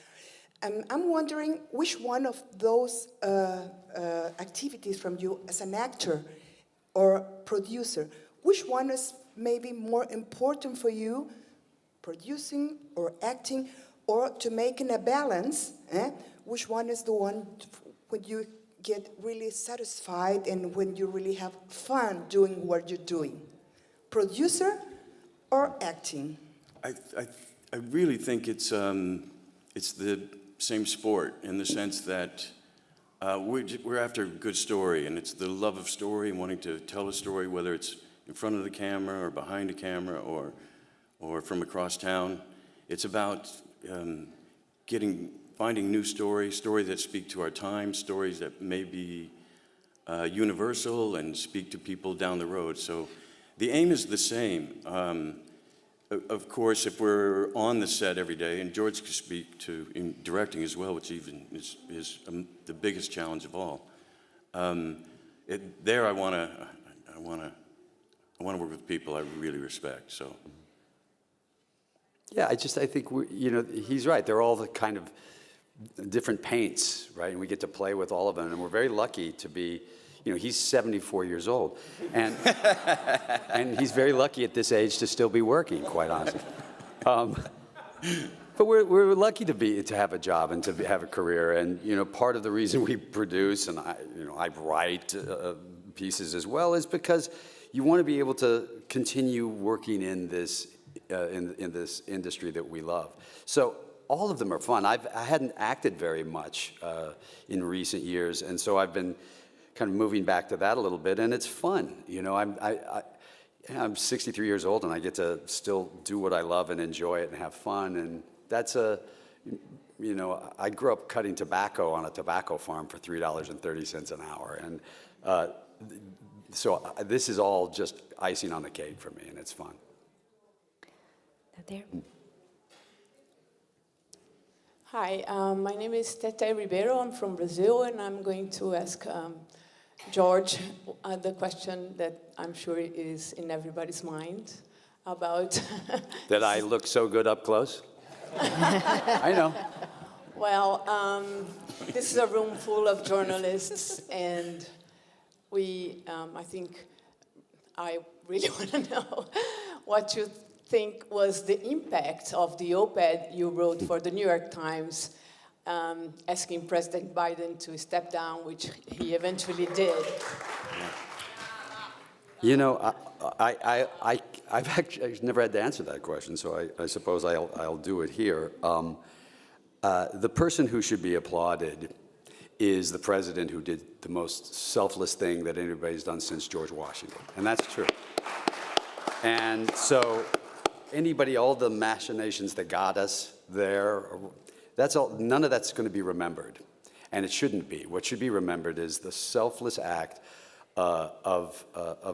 I'm wondering which one of those activities from you as an actor or producer, which one is maybe more important for you, producing or acting, or to making a balance, which one is the one when you get really satisfied and when you really have fun doing what you're doing? Producer or acting? I really think it's the same sport in the sense that we're after a good story, and it's the love of story and wanting to tell a story, whether it's in front of the camera or behind the camera or from across town. It's about finding new stories that speak to our time, stories that may be universal and speak to people down the road. So the aim is the same. Of course, if we're on the set every day, and George could speak to in directing as well, which even is the biggest challenge of all. There, I want to work with people I really respect. So. Yeah, I think he's right. They're all the kind of different paints, right? And we get to play with all of them, and we're very lucky to be. He's 74 years old, and he's very lucky at this age to still be working, quite honestly. But we're lucky to have a job and to have a career, and part of the reason we produce and I write pieces as well is because you want to be able to continue working in this industry that we love. So all of them are fun. I hadn't acted very much in recent years, and so I've been kind of moving back to that a little bit, and it's fun. I'm 63 years old, and I get to still do what I love and enjoy it and have fun, and that's I grew up cutting tobacco on a tobacco farm for $3.30 an hour, and so this is all just icing on the cake for me, and it's fun. There. Hi, my name is Tete Ribeiro. I'm from Brazil, and I'm going to ask George the question that I'm sure is in everybody's mind about... That I look so good up close? I know. Well, this is a room full of journalists, and I think I really want to know what you think was the impact of the op-ed you wrote for the New York Times asking President Biden to step down, which he eventually did. You know, I've actually never had to answer that question, so I suppose I'll do it here. The person who should be applauded is the president who did the most selfless thing that anybody's done since George Washington, and that's true. And so anybody, all the machinations that got us there, that's all, none of that's going to be remembered, and it shouldn't be. What should be remembered is the selfless act of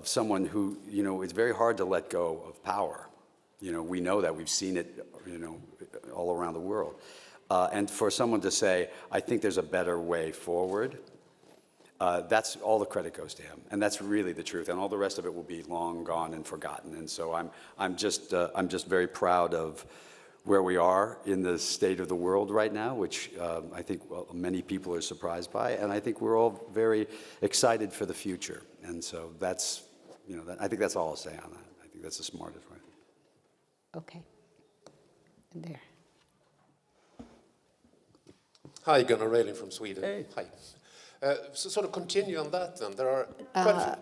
someone who, you know, it's very hard to let go of power. You know, we know that. We've seen it, you know, all around the world. And for someone to say, I think there's a better way forward, that's all the credit goes to him. And that's really the truth. And all the rest of it will be long gone and forgotten. And so I'm just very proud of where we are in the state of the world right now, which I think many people are surprised by, and I think we're all very excited for the future. And so that's, you know, I think that's all I'll say on that. I think that's the smartest way. Okay. And there. Hi, Gunnar Railing from Sweden. Hey. Hi. So sort of continue on that then. There are quite a few.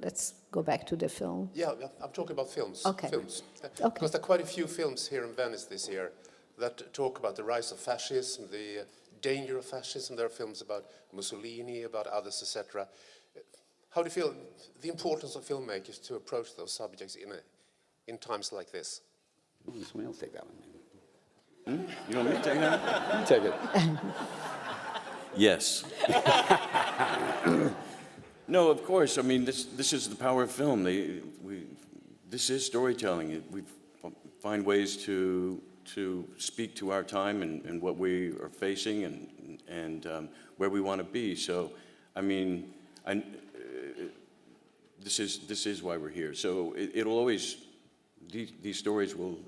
Let's go back to the film. Yeah, I'm talking about films. Okay. Films. Okay. Because there are quite a few films here in Venice this year that talk about the rise of fascism, the danger of fascism. There are films about Mussolini, about others, etc. How do you feel the importance of filmmakers to approach those subjects in times like this? Somebody else take that one. You want me to take that? You take it. Yes. No, of course. I mean, this is the power of film. This is storytelling. We find ways to speak to our time and what we are facing and where we want to be. So, I mean, this is why we're here. So it'll always, these stories will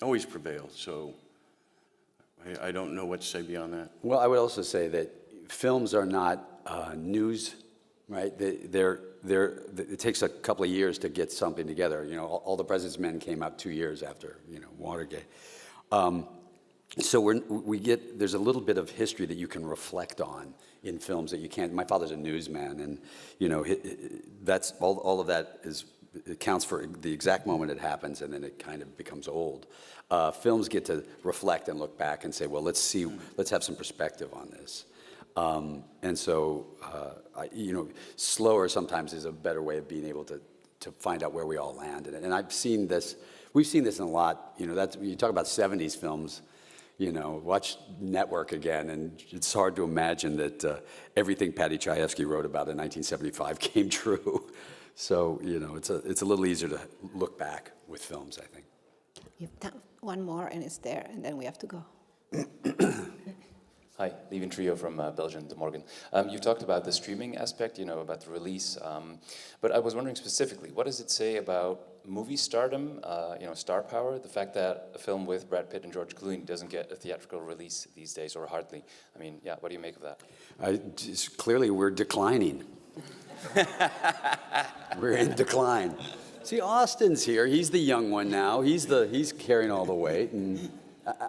always prevail. So I don't know what to say beyond that. Well, I would also say that films are not news, right? It takes a couple of years to get something together. You know, All the President's Men came out 2 years after, you know, Watergate. So there's a little bit of history that you can reflect on in films that you can't. My father's a newsman, and you know, that's all of that it counts for the exact moment it happens, and then it kind of becomes old. Films get to reflect and look back and say, well, let's have some perspective on this. And so, you know, slower sometimes is a better way of being able to find out where we all land in it. And I've seen this, we've seen this in a lot, you know, you talk about 70s films, you know, watch Network again, and it's hard to imagine that everything Paddy Chayefsky wrote about in 1975 came true. So, you know, it's a little easier to look back with films, I think. You've done one more, and it's there, and then we have to go. Hi, Levin Trio from Belgium, De Morgan. You've talked about the streaming aspect, you know, about the release, but I was wondering specifically, what does it say about movie stardom, you know, star power, the fact that a film with Brad Pitt and George Clooney doesn't get a theatrical release these days, or hardly? I mean, yeah, what do you make of that? Clearly, we're declining. We're in decline. See, Austin's here. He's the young one now. He's carrying all the weight. And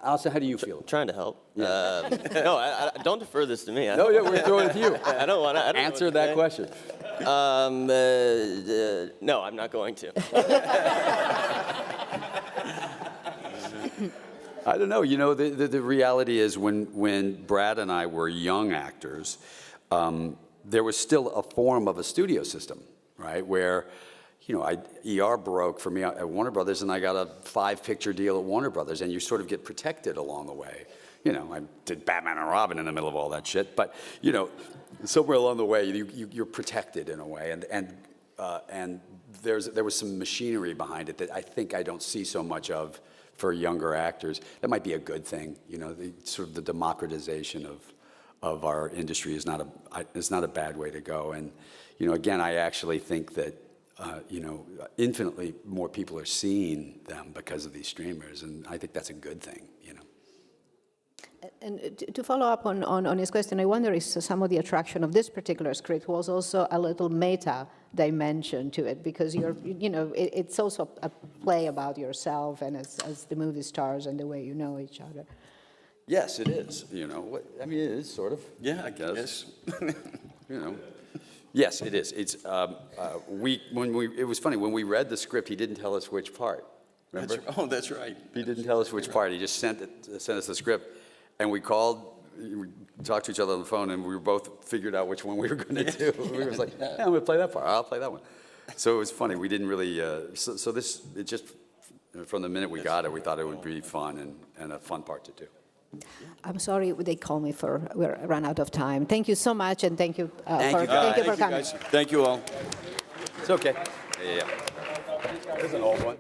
Austin, how do you feel? Trying to help. Yeah. No, don't defer this to me. No, yeah, we're throwing it to you. I don't want to answer that question. No, I'm not going to. I don't know. You know, the reality is when Brad and I were young actors, there was still a form of a studio system, right, where, you know, ER broke for me at Warner Brothers, and I got a 5-picture deal at Warner Brothers, and you sort of get protected along the way. You know, I did Batman and Robin in the middle of all that shit, but, you know, somewhere along the way, you're protected in a way, and there was some machinery behind it that I don't see so much of for younger actors. That might be a good thing, you know, sort of the democratization of our industry is not a bad way to go. And, you know, again, I actually think that, you know, infinitely more people are seeing them because of these streamers, and I think that's a good thing, you know. And to follow up on his question, I wonder if some of the attraction of this particular script was also a little meta dimension to it, because you know, it's also a play about yourself and as the movie stars and the way you know each other. Yes, it is. You know, I mean, it is sort of. Yeah, I guess. You know. Yes, it is. It's it was funny when we read the script. He didn't tell us which part. Remember? That's right. He didn't tell us which part. He just sent us the script, and we called. We talked to each other on the phone, and we were both figured out which one we were going to do. We were like, yeah, I'm going to play that part. I'll play that one. So it was funny. We didn't really. So this, it just from the minute we got it, we thought it would be fun and a fun part to do. I'm sorry they call me we're run out of time. Thank you so much, and thank you Thank you for coming. Thank you all. It's okay. Yeah. There's an old one.